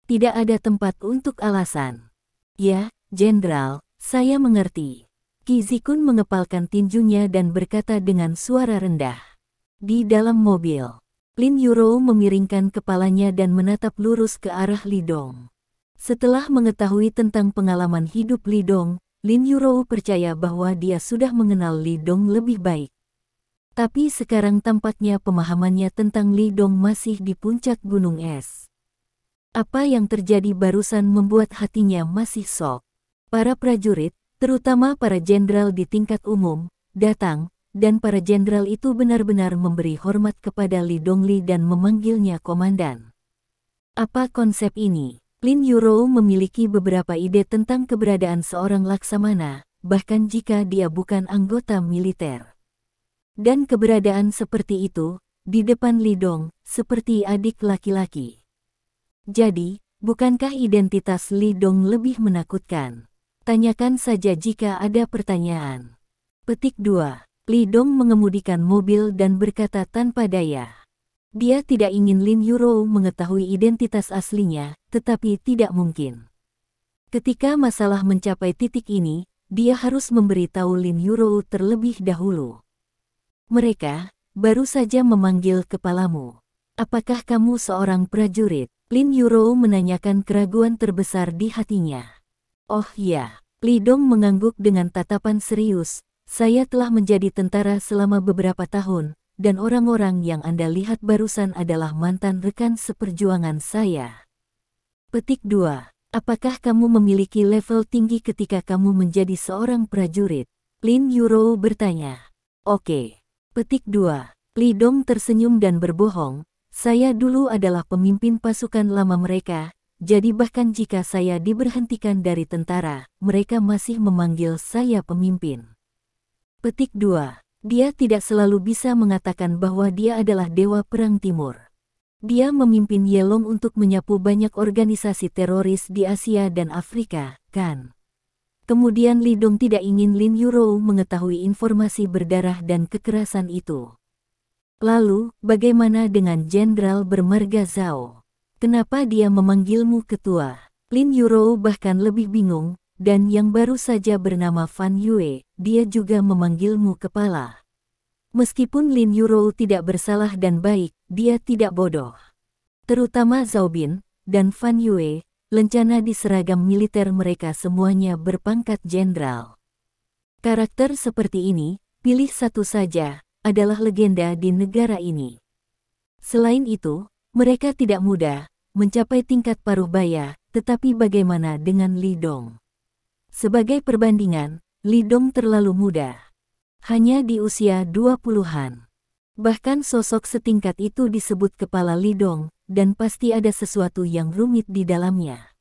Tidak ada tempat untuk alasan. "Ya, Jenderal, saya mengerti." Qi Zikun mengepalkan tinjunya dan berkata dengan suara rendah. Di dalam mobil, Lin Yurou memiringkan kepalanya dan menatap lurus ke arah Li Dong. Setelah mengetahui tentang pengalaman hidup Li Dong, Lin Yurou percaya bahwa dia sudah mengenal Li Dong lebih baik. Tapi sekarang tampaknya pemahamannya tentang Li Dong masih di puncak gunung es. Apa yang terjadi barusan membuat hatinya masih shock. Para prajurit, terutama para jenderal di tingkat umum, datang, dan para jenderal itu benar-benar memberi hormat kepada Li Dongli dan memanggilnya komandan. Apa konsep ini? Lin Yurou memiliki beberapa ide tentang keberadaan seorang laksamana, bahkan jika dia bukan anggota militer. Dan keberadaan seperti itu, di depan Li Dong, seperti adik laki-laki. Jadi, bukankah identitas Li Dong lebih menakutkan? Tanyakan saja jika ada pertanyaan. Petik 2. Li Dong mengemudikan mobil dan berkata tanpa daya. Dia tidak ingin Lin Yurou mengetahui identitas aslinya, tetapi tidak mungkin. Ketika masalah mencapai titik ini, dia harus memberitahu Lin Yurou terlebih dahulu. "Mereka baru saja memanggil kepalamu. Apakah kamu seorang prajurit?" Lin Yurou menanyakan keraguan terbesar di hatinya. "Oh ya." Li Dong mengangguk dengan tatapan serius, "Saya telah menjadi tentara selama beberapa tahun, dan orang-orang yang Anda lihat barusan adalah mantan rekan seperjuangan saya." Petik 2. Apakah kamu memiliki level tinggi ketika kamu menjadi seorang prajurit? Lin Yurou bertanya. "Oke." Petik 2. Li Dong tersenyum dan berbohong. "Saya dulu adalah pemimpin pasukan lama mereka, jadi bahkan jika saya diberhentikan dari tentara, mereka masih memanggil saya pemimpin." Petik 2. Dia tidak selalu bisa mengatakan bahwa dia adalah dewa perang timur. Dia memimpin Yelong untuk menyapu banyak organisasi teroris di Asia dan Afrika, kan? Kemudian Li Dong tidak ingin Lin Yurou mengetahui informasi berdarah dan kekerasan itu. Lalu, bagaimana dengan Jenderal bermarga Zhao? Kenapa dia memanggilmu ketua? Lin Yurou bahkan lebih bingung, dan yang baru saja bernama Fan Yue, dia juga memanggilmu kepala. Meskipun Lin Yurou tidak bersalah dan baik, dia tidak bodoh. Terutama Zhao Bin dan Fan Yue, lencana di seragam militer mereka semuanya berpangkat jenderal. Karakter seperti ini, pilih satu saja, adalah legenda di negara ini. Selain itu, mereka tidak mudah mencapai tingkat paruh baya, tetapi bagaimana dengan Li Dong? Sebagai perbandingan, Li Dong terlalu muda. Hanya di usia 20-an. Bahkan sosok setingkat itu disebut kepala Li Dong, dan pasti ada sesuatu yang rumit di dalamnya.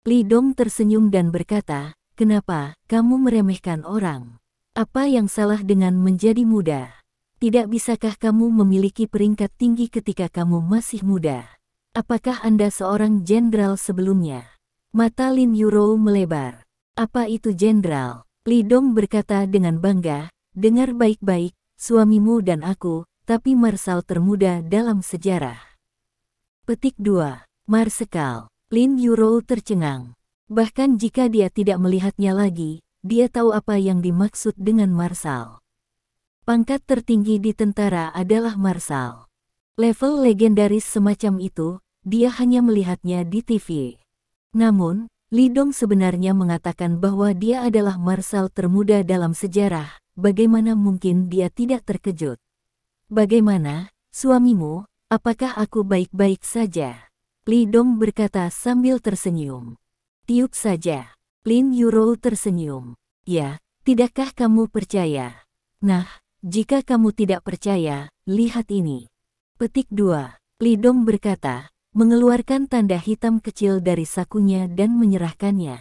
Li Dong tersenyum dan berkata, "Kenapa kamu meremehkan orang? Apa yang salah dengan menjadi muda? Tidak bisakah kamu memiliki peringkat tinggi ketika kamu masih muda? Apakah Anda seorang jenderal sebelumnya?" Mata Lin Yurou melebar. "Apa itu jenderal?" Li Dong berkata dengan bangga, "Dengar baik-baik, suamimu dan aku, tapi marsal termuda dalam sejarah." Petik 2. Marsekal. Lin Yurou tercengang. Bahkan jika dia tidak melihatnya lagi, dia tahu apa yang dimaksud dengan marsal. Pangkat tertinggi di tentara adalah marsal. Level legendaris semacam itu, dia hanya melihatnya di TV. Namun, Li Dong sebenarnya mengatakan bahwa dia adalah marsal termuda dalam sejarah. Bagaimana mungkin dia tidak terkejut? "Bagaimana, suamimu? Apakah aku baik-baik saja?" Li Dong berkata sambil tersenyum. "Tiup saja." Lin Yurou tersenyum. "Ya, tidakkah kamu percaya? Nah, jika kamu tidak percaya, lihat ini." Petik 2. Li Dong berkata, mengeluarkan tanda hitam kecil dari sakunya dan menyerahkannya.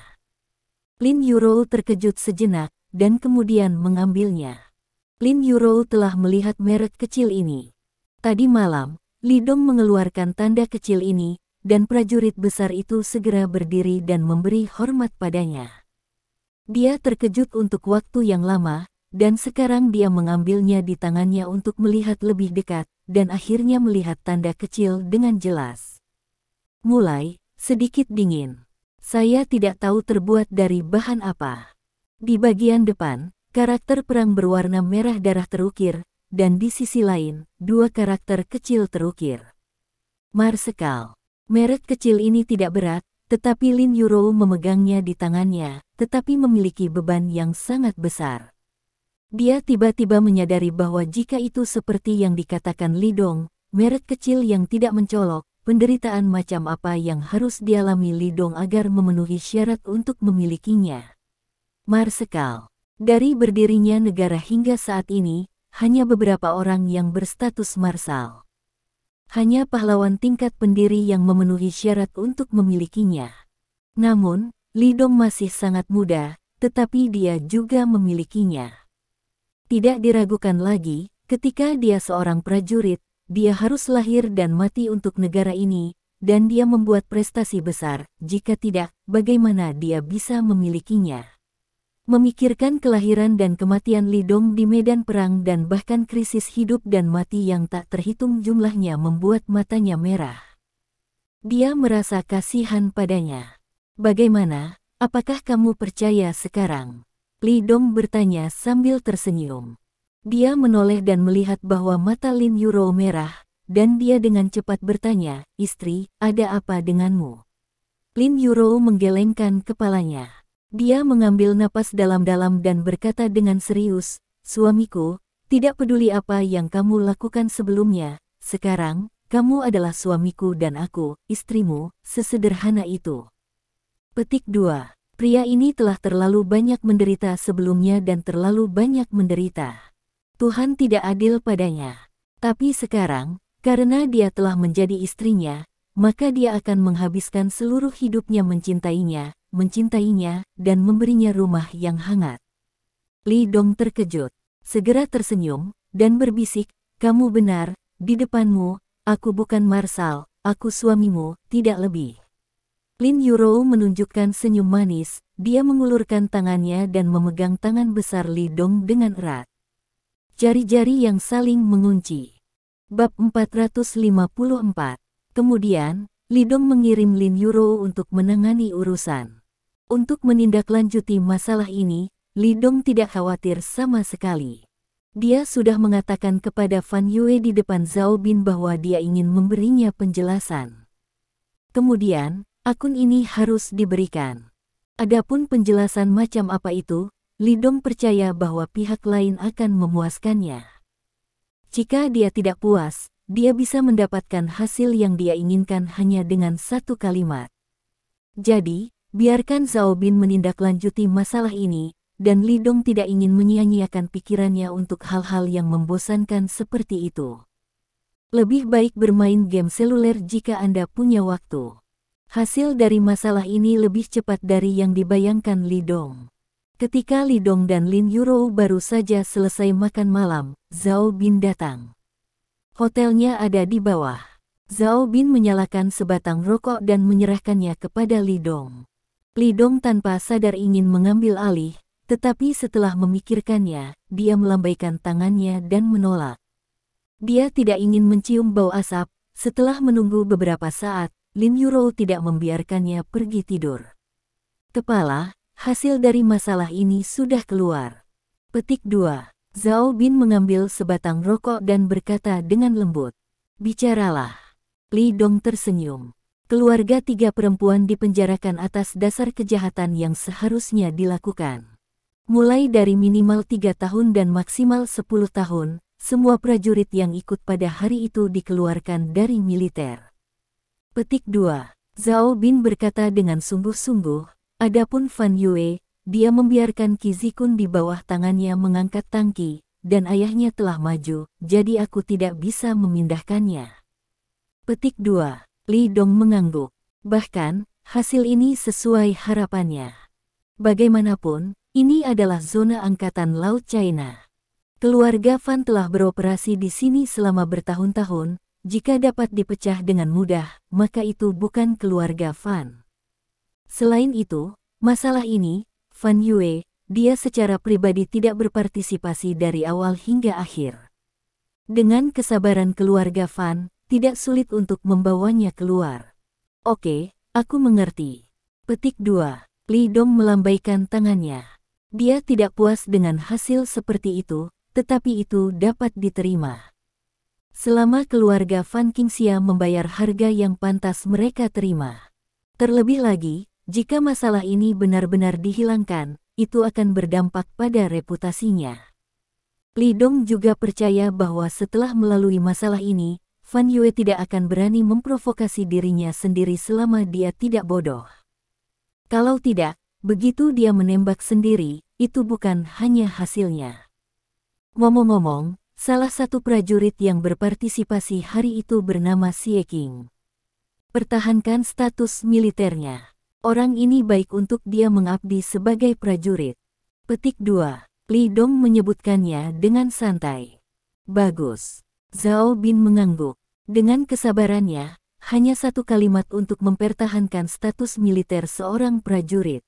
Lin Yurou terkejut sejenak, dan kemudian mengambilnya. Lin Yurou telah melihat merek kecil ini. Tadi malam, Li Dong mengeluarkan tanda kecil ini, dan prajurit besar itu segera berdiri dan memberi hormat padanya. Dia terkejut untuk waktu yang lama, dan sekarang dia mengambilnya di tangannya untuk melihat lebih dekat, dan akhirnya melihat tanda kecil dengan jelas. Mulai sedikit dingin. Saya tidak tahu terbuat dari bahan apa. Di bagian depan, karakter perang berwarna merah darah terukir, dan di sisi lain, dua karakter kecil terukir. Marsekal. Merek kecil ini tidak berat, tetapi Lin Yurou memegangnya di tangannya, tetapi memiliki beban yang sangat besar. Dia tiba-tiba menyadari bahwa jika itu seperti yang dikatakan Li Dong, merek kecil yang tidak mencolok, penderitaan macam apa yang harus dialami Li Dong agar memenuhi syarat untuk memilikinya. Marsekal. Dari berdirinya negara hingga saat ini, hanya beberapa orang yang berstatus marsal. Hanya pahlawan tingkat pendiri yang memenuhi syarat untuk memilikinya. Namun, Li Dong masih sangat muda, tetapi dia juga memilikinya. Tidak diragukan lagi, ketika dia seorang prajurit, dia harus lahir dan mati untuk negara ini, dan dia membuat prestasi besar. Jika tidak, bagaimana dia bisa memilikinya? Memikirkan kelahiran dan kematian Li Dong di medan perang dan bahkan krisis hidup dan mati yang tak terhitung jumlahnya membuat matanya merah. Dia merasa kasihan padanya. "Bagaimana, apakah kamu percaya sekarang?" Li Dong bertanya sambil tersenyum. Dia menoleh dan melihat bahwa mata Lin Yurou merah, dan dia dengan cepat bertanya, "Istri, ada apa denganmu?" Lin Yurou menggelengkan kepalanya. Dia mengambil napas dalam-dalam dan berkata dengan serius, "Suamiku, tidak peduli apa yang kamu lakukan sebelumnya, sekarang, kamu adalah suamiku dan aku, istrimu, sesederhana itu." Petik 2. Pria ini telah terlalu banyak menderita sebelumnya dan terlalu banyak menderita. Tuhan tidak adil padanya. Tapi sekarang, karena dia telah menjadi istrinya, maka dia akan menghabiskan seluruh hidupnya mencintainya, dan memberinya rumah yang hangat. Li Dong terkejut. segera tersenyum, dan berbisik, kamu benar, di depanmu, aku bukan Marsal, aku suamimu, tidak lebih. Lin Yurou menunjukkan senyum manis, dia mengulurkan tangannya dan memegang tangan besar Li Dong dengan erat. Jari-jari yang saling mengunci. Bab 454. Kemudian, Li Dong mengirim Lin Yurou untuk menangani urusan. Untuk menindaklanjuti masalah ini, Li Dong tidak khawatir sama sekali. Dia sudah mengatakan kepada Fan Yue di depan Zhao Bin bahwa dia ingin memberinya penjelasan. Kemudian, akun ini harus diberikan. Adapun penjelasan macam apa itu, Li Dong percaya bahwa pihak lain akan memuaskannya. Jika dia tidak puas, dia bisa mendapatkan hasil yang dia inginkan hanya dengan satu kalimat. Jadi, biarkan Zhao Bin menindaklanjuti masalah ini, dan Li Dong tidak ingin menyia-nyiakan pikirannya untuk hal-hal yang membosankan seperti itu. Lebih baik bermain game seluler jika Anda punya waktu. Hasil dari masalah ini lebih cepat dari yang dibayangkan Li Dong. Ketika Li Dong dan Lin Yurou baru saja selesai makan malam, Zhao Bin datang. Hotelnya ada di bawah. Zhao Bin menyalakan sebatang rokok dan menyerahkannya kepada Li Dong. Li Dong tanpa sadar ingin mengambil alih, tetapi setelah memikirkannya, dia melambaikan tangannya dan menolak. Dia tidak ingin mencium bau asap. Setelah menunggu beberapa saat, Lin Yurou tidak membiarkannya pergi tidur. Kepala, hasil dari masalah ini sudah keluar. Petik 2. Zhao Bin mengambil sebatang rokok dan berkata dengan lembut, "Bicaralah." Li Dong tersenyum. Keluarga 3 perempuan dipenjarakan atas dasar kejahatan yang seharusnya dilakukan. Mulai dari minimal 3 tahun dan maksimal 10 tahun, semua prajurit yang ikut pada hari itu dikeluarkan dari militer. Petik 2. Zhao Bin berkata dengan sungguh-sungguh, adapun Fan Yue, dia membiarkan Qi Zikun di bawah tangannya mengangkat tangki, dan ayahnya telah maju, jadi aku tidak bisa memindahkannya. Petik 2. Li Dong mengangguk. Bahkan, hasil ini sesuai harapannya. Bagaimanapun, ini adalah zona angkatan laut China. Keluarga Fan telah beroperasi di sini selama bertahun-tahun. Jika dapat dipecah dengan mudah, maka itu bukan keluarga Fan. Selain itu, masalah ini, Fan Yue, dia secara pribadi tidak berpartisipasi dari awal hingga akhir. Dengan kesabaran keluarga Fan, tidak sulit untuk membawanya keluar. Oke, aku mengerti. Petik 2. Li Dong melambaikan tangannya. Dia tidak puas dengan hasil seperti itu, tetapi itu dapat diterima. Selama keluarga Fan Qingxia membayar harga yang pantas mereka terima. Terlebih lagi, jika masalah ini benar-benar dihilangkan, itu akan berdampak pada reputasinya. Li Dong juga percaya bahwa setelah melalui masalah ini, Fan Yue tidak akan berani memprovokasi dirinya sendiri selama dia tidak bodoh. Kalau tidak, begitu dia menembak sendiri, itu bukan hanya hasilnya. Ngomong-ngomong, salah satu prajurit yang berpartisipasi hari itu bernama Xie Qing. Pertahankan status militernya. Orang ini baik untuk dia mengabdi sebagai prajurit. Petik 2. Li Dong menyebutkannya dengan santai. Bagus. Zhao Bin mengangguk. Dengan kesabarannya, hanya satu kalimat untuk mempertahankan status militer seorang prajurit.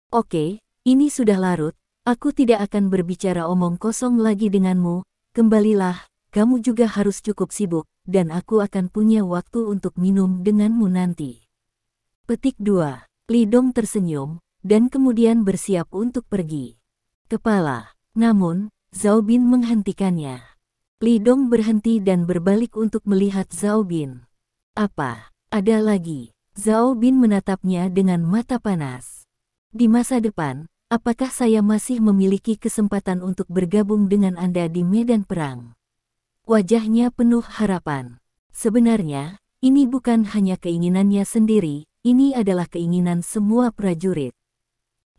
Oke, ini sudah larut, aku tidak akan berbicara omong kosong lagi denganmu, kembalilah, kamu juga harus cukup sibuk, dan aku akan punya waktu untuk minum denganmu nanti. Petik 2. Li Dong tersenyum, dan kemudian bersiap untuk pergi. Kepala, namun, Zhao Bin menghentikannya. Li Dong berhenti dan berbalik untuk melihat Zhao Bin. Apa? Ada lagi? Zhao Bin menatapnya dengan mata panas. Di masa depan, apakah saya masih memiliki kesempatan untuk bergabung dengan Anda di medan perang? Wajahnya penuh harapan. Sebenarnya, ini bukan hanya keinginannya sendiri, ini adalah keinginan semua prajurit.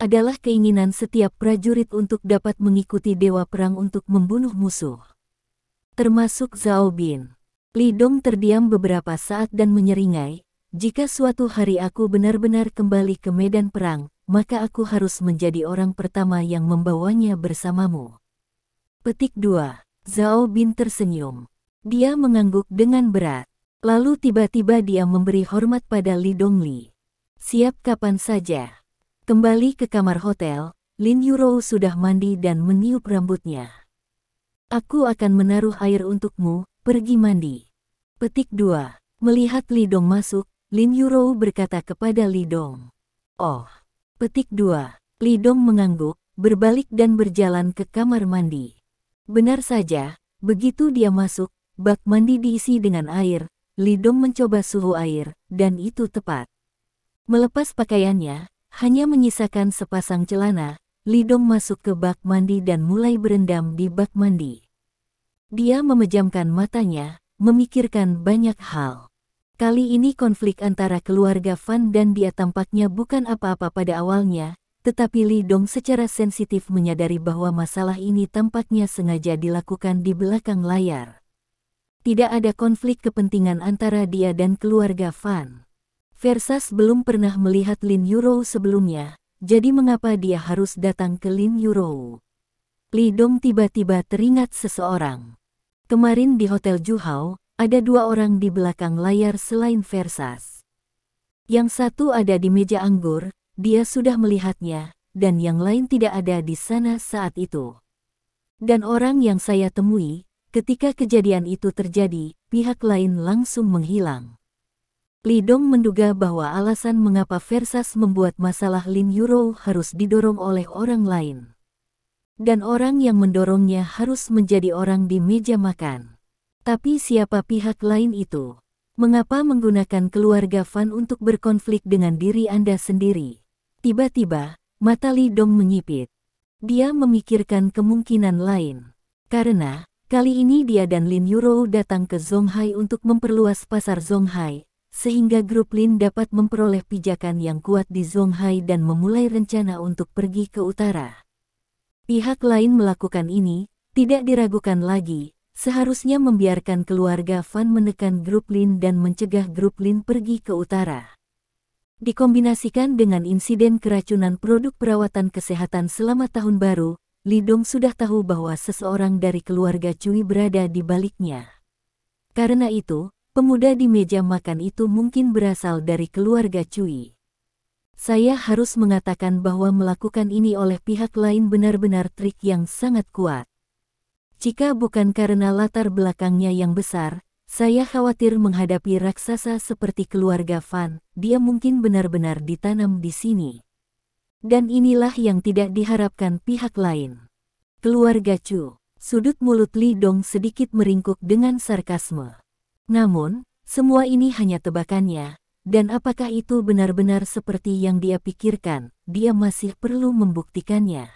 Adalah keinginan setiap prajurit untuk dapat mengikuti dewa perang untuk membunuh musuh. Termasuk Zhao Bin. Li Dong terdiam beberapa saat dan menyeringai, jika suatu hari aku benar-benar kembali ke medan perang, maka aku harus menjadi orang pertama yang membawanya bersamamu. Petik 2. Zhao Bin tersenyum. Dia mengangguk dengan berat. Lalu tiba-tiba dia memberi hormat pada Li Dongli. Siap kapan saja. Kembali ke kamar hotel, Lin Yurou sudah mandi dan meniup rambutnya. Aku akan menaruh air untukmu, pergi mandi. Petik 2. Melihat Li Dong masuk, Lin Yurou berkata kepada Li Dong. Oh. Petik 2. Li Dong mengangguk, berbalik dan berjalan ke kamar mandi. Benar saja, begitu dia masuk, bak mandi diisi dengan air, Li Dong mencoba suhu air, dan itu tepat. Melepas pakaiannya, hanya menyisakan sepasang celana, Li Dong masuk ke bak mandi dan mulai berendam di bak mandi. Dia memejamkan matanya, memikirkan banyak hal. Kali ini konflik antara keluarga Fan dan dia tampaknya bukan apa-apa pada awalnya, tetapi Li Dong secara sensitif menyadari bahwa masalah ini tampaknya sengaja dilakukan di belakang layar. Tidak ada konflik kepentingan antara dia dan keluarga Fan. Versas belum pernah melihat Lin Yurou sebelumnya, jadi mengapa dia harus datang ke Lin Yurou? Li Dong tiba-tiba teringat seseorang. Kemarin di Hotel Juhao, ada 2 orang di belakang layar selain Versas. Yang satu ada di meja anggur, dia sudah melihatnya, dan yang lain tidak ada di sana saat itu. Dan orang yang saya temui, ketika kejadian itu terjadi, pihak lain langsung menghilang. Li Dong menduga bahwa alasan mengapa Versas membuat masalah Lin Yurou harus didorong oleh orang lain. Dan orang yang mendorongnya harus menjadi orang di meja makan. Tapi siapa pihak lain itu? Mengapa menggunakan keluarga Fan untuk berkonflik dengan diri Anda sendiri? Tiba-tiba, mata Li Dong menyipit. Dia memikirkan kemungkinan lain. Karena, kali ini dia dan Lin Yurou datang ke Zonghai untuk memperluas pasar Zonghai, sehingga grup Lin dapat memperoleh pijakan yang kuat di Zonghai dan memulai rencana untuk pergi ke utara. Pihak lain melakukan ini, tidak diragukan lagi, seharusnya membiarkan keluarga Fan menekan grup Lin dan mencegah grup Lin pergi ke utara. Dikombinasikan dengan insiden keracunan produk perawatan kesehatan selama tahun baru, Li Dong sudah tahu bahwa seseorang dari keluarga Cui berada di baliknya. Karena itu, pemuda di meja makan itu mungkin berasal dari keluarga Cui. Saya harus mengatakan bahwa melakukan ini oleh pihak lain benar-benar trik yang sangat kuat. Jika bukan karena latar belakangnya yang besar, saya khawatir menghadapi raksasa seperti keluarga Fan, dia mungkin benar-benar ditanam di sini. Dan inilah yang tidak diharapkan pihak lain. Keluarga Chu, sudut mulut Li Dong sedikit meringkuk dengan sarkasme. Namun, semua ini hanya tebakannya, dan apakah itu benar-benar seperti yang dia pikirkan, dia masih perlu membuktikannya.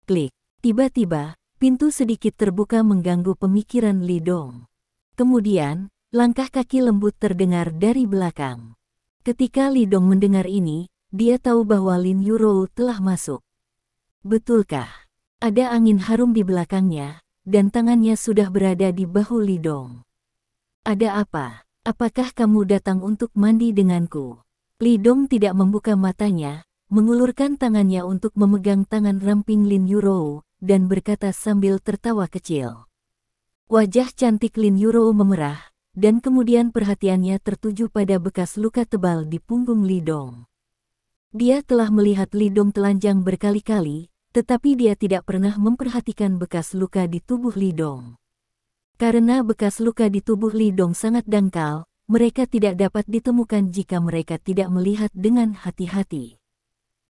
Klik, tiba-tiba, pintu sedikit terbuka mengganggu pemikiran Li Dong. Kemudian, langkah kaki lembut terdengar dari belakang. Ketika Li Dong mendengar ini, dia tahu bahwa Lin Yurou telah masuk. Betulkah? Ada angin harum di belakangnya, dan tangannya sudah berada di bahu Li Dong. Ada apa? Apakah kamu datang untuk mandi denganku? Li Dong tidak membuka matanya, mengulurkan tangannya untuk memegang tangan ramping Lin Yurou, dan berkata sambil tertawa kecil. Wajah cantik Lin Yurou memerah, dan kemudian perhatiannya tertuju pada bekas luka tebal di punggung Li Dong. Dia telah melihat Li Dong telanjang berkali-kali, tetapi dia tidak pernah memperhatikan bekas luka di tubuh Li Dong. Karena bekas luka di tubuh Li Dong sangat dangkal, mereka tidak dapat ditemukan jika mereka tidak melihat dengan hati-hati.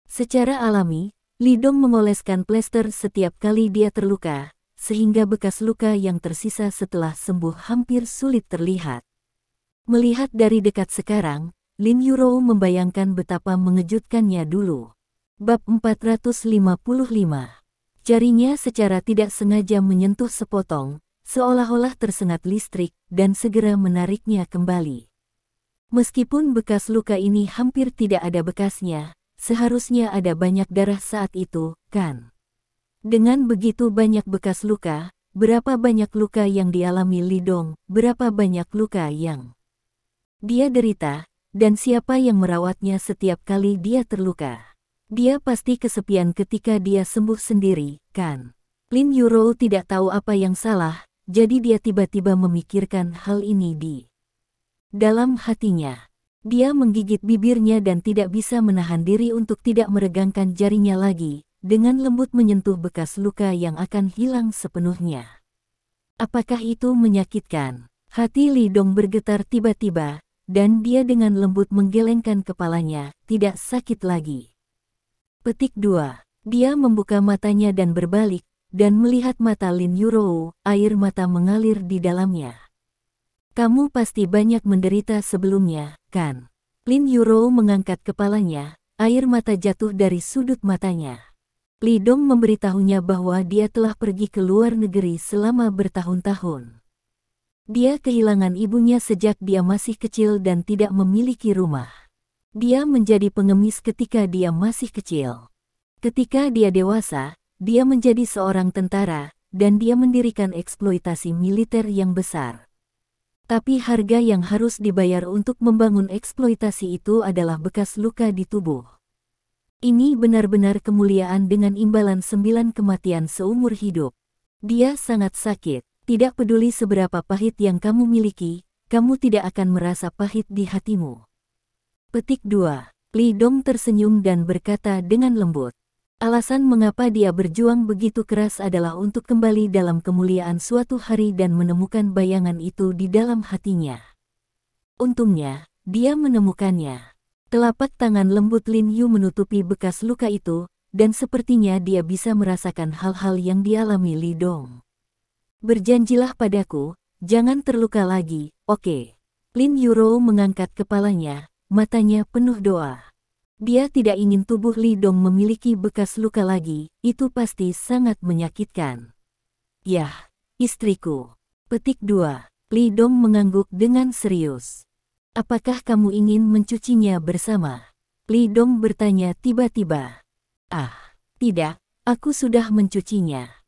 Secara alami, Li Dong mengoleskan plester setiap kali dia terluka, sehingga bekas luka yang tersisa setelah sembuh hampir sulit terlihat. Melihat dari dekat sekarang, Lin Yurou membayangkan betapa mengejutkannya dulu. Bab 455. Jarinya secara tidak sengaja menyentuh sepotong, seolah-olah tersengat listrik, dan segera menariknya kembali. Meskipun bekas luka ini hampir tidak ada bekasnya, seharusnya ada banyak darah saat itu, kan? Dengan begitu banyak bekas luka, berapa banyak luka yang dialami Li Dong, berapa banyak luka yang dia derita, dan siapa yang merawatnya setiap kali dia terluka? Dia pasti kesepian ketika dia sembuh sendiri, kan? Lin Yurou tidak tahu apa yang salah, jadi dia tiba-tiba memikirkan hal ini di dalam hatinya. Dia menggigit bibirnya dan tidak bisa menahan diri untuk tidak meregangkan jarinya lagi, dengan lembut menyentuh bekas luka yang akan hilang sepenuhnya. Apakah itu menyakitkan? Hati Li Dong bergetar tiba-tiba, dan dia dengan lembut menggelengkan kepalanya, tidak sakit lagi. Petik 2. Dia membuka matanya dan berbalik, dan melihat mata Lin Yurou, air mata mengalir di dalamnya. Kamu pasti banyak menderita sebelumnya, kan? Lin Yurou mengangkat kepalanya, air mata jatuh dari sudut matanya. Li Dong memberitahunya bahwa dia telah pergi ke luar negeri selama bertahun-tahun. Dia kehilangan ibunya sejak dia masih kecil dan tidak memiliki rumah. Dia menjadi pengemis ketika dia masih kecil. Ketika dia dewasa, dia menjadi seorang tentara, dan dia mendirikan eksploitasi militer yang besar. Tapi harga yang harus dibayar untuk membangun eksploitasi itu adalah bekas luka di tubuh. Ini benar-benar kemuliaan dengan imbalan 9 kematian seumur hidup. Dia sangat sakit. Tidak peduli seberapa pahit yang kamu miliki, kamu tidak akan merasa pahit di hatimu. Petik 2. Li Dong tersenyum dan berkata dengan lembut. Alasan mengapa dia berjuang begitu keras adalah untuk kembali dalam kemuliaan suatu hari dan menemukan bayangan itu di dalam hatinya. Untungnya, dia menemukannya. Telapak tangan lembut Lin Yu menutupi bekas luka itu, dan sepertinya dia bisa merasakan hal-hal yang dialami Li Dong. Berjanjilah padaku, jangan terluka lagi, oke? Lin Yurou mengangkat kepalanya, matanya penuh doa. Dia tidak ingin tubuh Li Dong memiliki bekas luka lagi, itu pasti sangat menyakitkan. Yah, istriku. Petik 2. Li Dong mengangguk dengan serius. Apakah kamu ingin mencucinya bersama? Li Dong bertanya tiba-tiba. Ah, tidak, aku sudah mencucinya.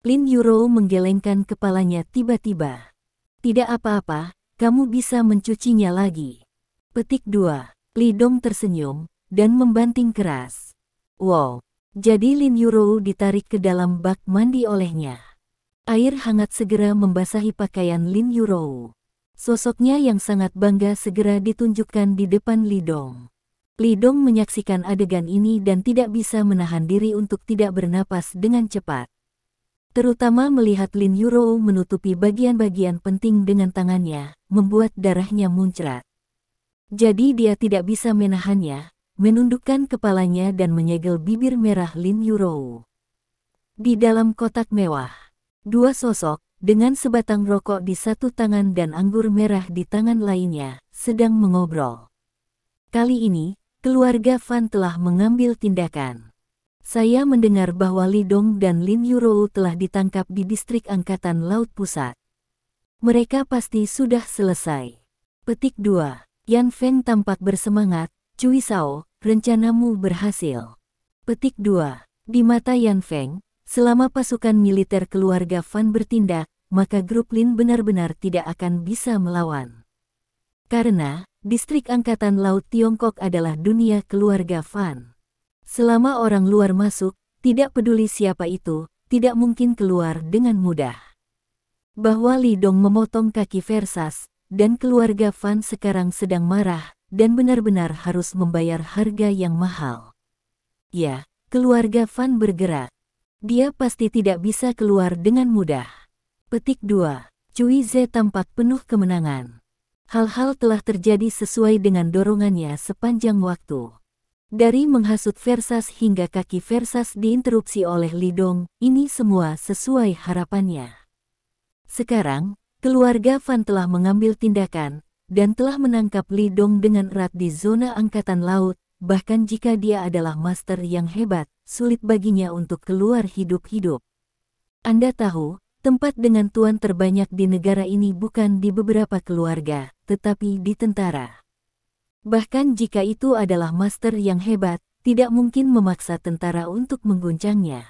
Lin Yurou menggelengkan kepalanya tiba-tiba. Tidak apa-apa, kamu bisa mencucinya lagi. Petik 2. Li Dong tersenyum, dan membanting keras. Wow, jadi Lin Yurou ditarik ke dalam bak mandi olehnya. Air hangat segera membasahi pakaian Lin Yurou. Sosoknya yang sangat bangga segera ditunjukkan di depan Li Dong. Li Dong menyaksikan adegan ini dan tidak bisa menahan diri untuk tidak bernapas dengan cepat. Terutama melihat Lin Yurou menutupi bagian-bagian penting dengan tangannya, membuat darahnya muncrat. Jadi dia tidak bisa menahannya, menundukkan kepalanya dan menyegel bibir merah Lin Yurou. Di dalam kotak mewah, dua sosok, dengan sebatang rokok di satu tangan dan anggur merah di tangan lainnya, sedang mengobrol. Kali ini, keluarga Fan telah mengambil tindakan. Saya mendengar bahwa Li Dong dan Lin Yurou telah ditangkap di distrik Angkatan Laut Pusat. Mereka pasti sudah selesai. Petik 2. Yan Feng tampak bersemangat. Cui Sao, rencanamu berhasil. Petik 2. Di mata Yan Feng, selama pasukan militer keluarga Fan bertindak, maka grup Lin benar-benar tidak akan bisa melawan. Karena, distrik Angkatan Laut Tiongkok adalah dunia keluarga Fan. Selama orang luar masuk, tidak peduli siapa itu, tidak mungkin keluar dengan mudah. Bahwa Li Dong memotong kaki Versas, dan keluarga Fan sekarang sedang marah, dan benar-benar harus membayar harga yang mahal. Ya, keluarga Fan bergerak. Dia pasti tidak bisa keluar dengan mudah. Petik 2. Cui Ze tampak penuh kemenangan. Hal-hal telah terjadi sesuai dengan dorongannya sepanjang waktu. Dari menghasut Versas hingga kaki Versas diinterupsi oleh Li Dong, ini semua sesuai harapannya. Sekarang, keluarga Fan telah mengambil tindakan, dan telah menangkap Li Dong dengan erat di zona Angkatan Laut, bahkan jika dia adalah master yang hebat, sulit baginya untuk keluar hidup-hidup. Anda tahu, tempat dengan tuan terbanyak di negara ini bukan di beberapa keluarga, tetapi di tentara. Bahkan jika itu adalah master yang hebat, tidak mungkin memaksa tentara untuk mengguncangnya.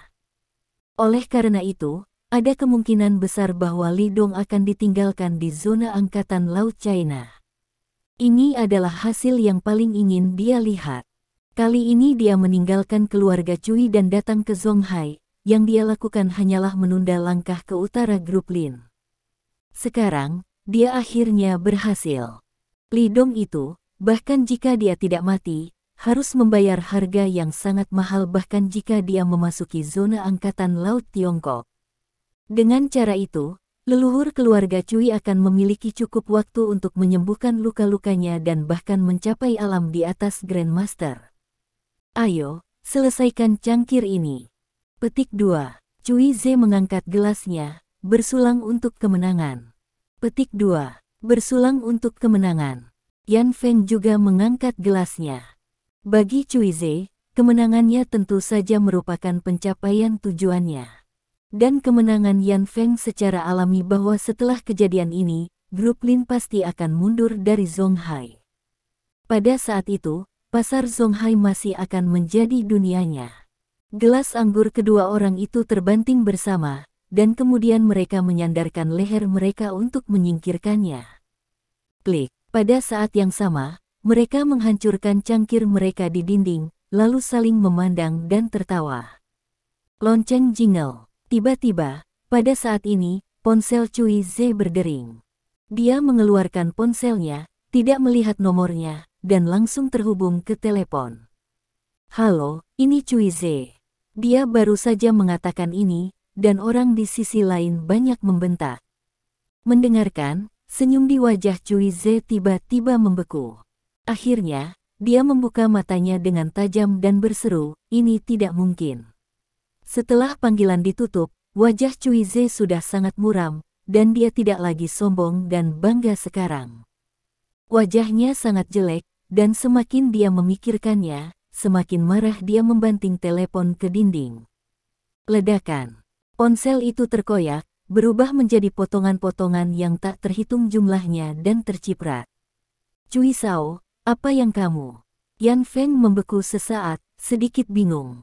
Oleh karena itu, ada kemungkinan besar bahwa Li Dong akan ditinggalkan di zona Angkatan Laut China. Ini adalah hasil yang paling ingin dia lihat. Kali ini dia meninggalkan keluarga Cui dan datang ke Zonghai, yang dia lakukan hanyalah menunda langkah ke utara grup Lin. Sekarang, dia akhirnya berhasil. Li Dong itu, bahkan jika dia tidak mati, harus membayar harga yang sangat mahal bahkan jika dia memasuki zona Angkatan Laut Tiongkok. Dengan cara itu, leluhur keluarga Cui akan memiliki cukup waktu untuk menyembuhkan luka-lukanya dan bahkan mencapai alam di atas Grandmaster. Ayo, selesaikan cangkir ini. Petik 2. Cui Ze mengangkat gelasnya, bersulang untuk kemenangan. Petik 2. Bersulang untuk kemenangan. Yan Feng juga mengangkat gelasnya. Bagi Cui Ze, kemenangannya tentu saja merupakan pencapaian tujuannya. Dan kemenangan Yan Feng secara alami bahwa setelah kejadian ini, grup Lin pasti akan mundur dari Zonghai. Pada saat itu, pasar Zonghai masih akan menjadi dunianya. Gelas anggur kedua orang itu terbanting bersama, dan kemudian mereka menyandarkan leher mereka untuk menyingkirkannya. Klik. Pada saat yang sama, mereka menghancurkan cangkir mereka di dinding, lalu saling memandang dan tertawa. Lonceng jingle. Tiba-tiba, pada saat ini, ponsel Cui Ze berdering. Dia mengeluarkan ponselnya, tidak melihat nomornya, dan langsung terhubung ke telepon. Halo, ini Cui Ze. Dia baru saja mengatakan ini, dan orang di sisi lain banyak membentak. Mendengarkan, senyum di wajah Cui Ze tiba-tiba membeku. Akhirnya, dia membuka matanya dengan tajam dan berseru, ini tidak mungkin. Setelah panggilan ditutup, wajah Cui Ze sudah sangat muram, dan dia tidak lagi sombong dan bangga sekarang. Wajahnya sangat jelek, dan semakin dia memikirkannya, semakin marah dia membanting telepon ke dinding. Ledakan. Ponsel itu terkoyak, berubah menjadi potongan-potongan yang tak terhitung jumlahnya dan terciprat. Cui Sao, apa yang kamu? Yan Feng membeku sesaat, sedikit bingung.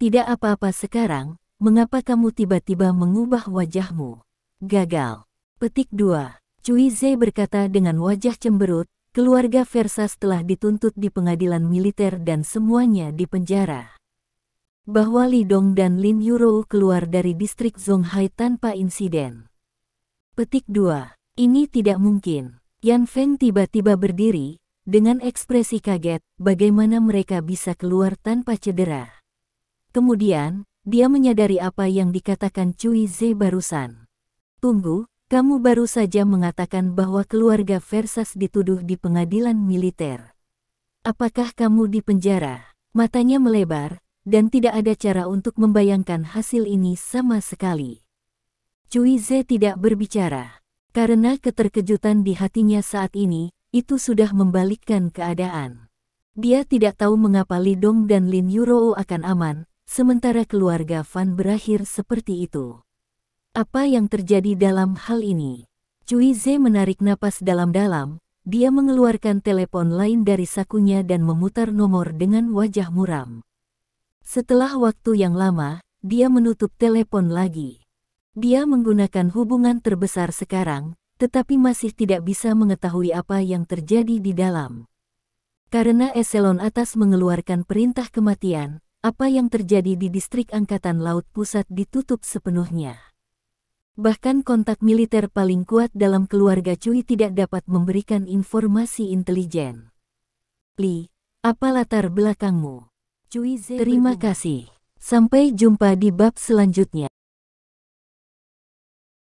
Tidak apa-apa sekarang, mengapa kamu tiba-tiba mengubah wajahmu? Gagal. Petik 2. Cui Ze berkata dengan wajah cemberut, keluarga Versas telah dituntut di pengadilan militer dan semuanya dipenjara. Bahwa Li Dong dan Lin Yurou keluar dari distrik Zonghai tanpa insiden. Petik 2. Ini tidak mungkin. Yan Feng tiba-tiba berdiri, dengan ekspresi kaget, bagaimana mereka bisa keluar tanpa cedera. Kemudian, dia menyadari apa yang dikatakan Cui Ze barusan. Tunggu, kamu baru saja mengatakan bahwa keluarga Versas dituduh di pengadilan militer. Apakah kamu dipenjara? Matanya melebar, dan tidak ada cara untuk membayangkan hasil ini sama sekali. Cui Ze tidak berbicara. Karena keterkejutan di hatinya saat ini, itu sudah membalikkan keadaan. Dia tidak tahu mengapa Li Dong dan Lin Yurou akan aman, sementara keluarga Fan berakhir seperti itu. Apa yang terjadi dalam hal ini? Cui Ze menarik napas dalam-dalam, dia mengeluarkan telepon lain dari sakunya dan memutar nomor dengan wajah muram. Setelah waktu yang lama, dia menutup telepon lagi. Dia menggunakan hubungan terbesar sekarang, tetapi masih tidak bisa mengetahui apa yang terjadi di dalam. Karena eselon atas mengeluarkan perintah kematian, apa yang terjadi di distrik Angkatan Laut Pusat ditutup sepenuhnya. Bahkan kontak militer paling kuat dalam keluarga Cui tidak dapat memberikan informasi intelijen. Li, apa latar belakangmu? Cui Ze. Terima kasih. Sampai jumpa di bab selanjutnya.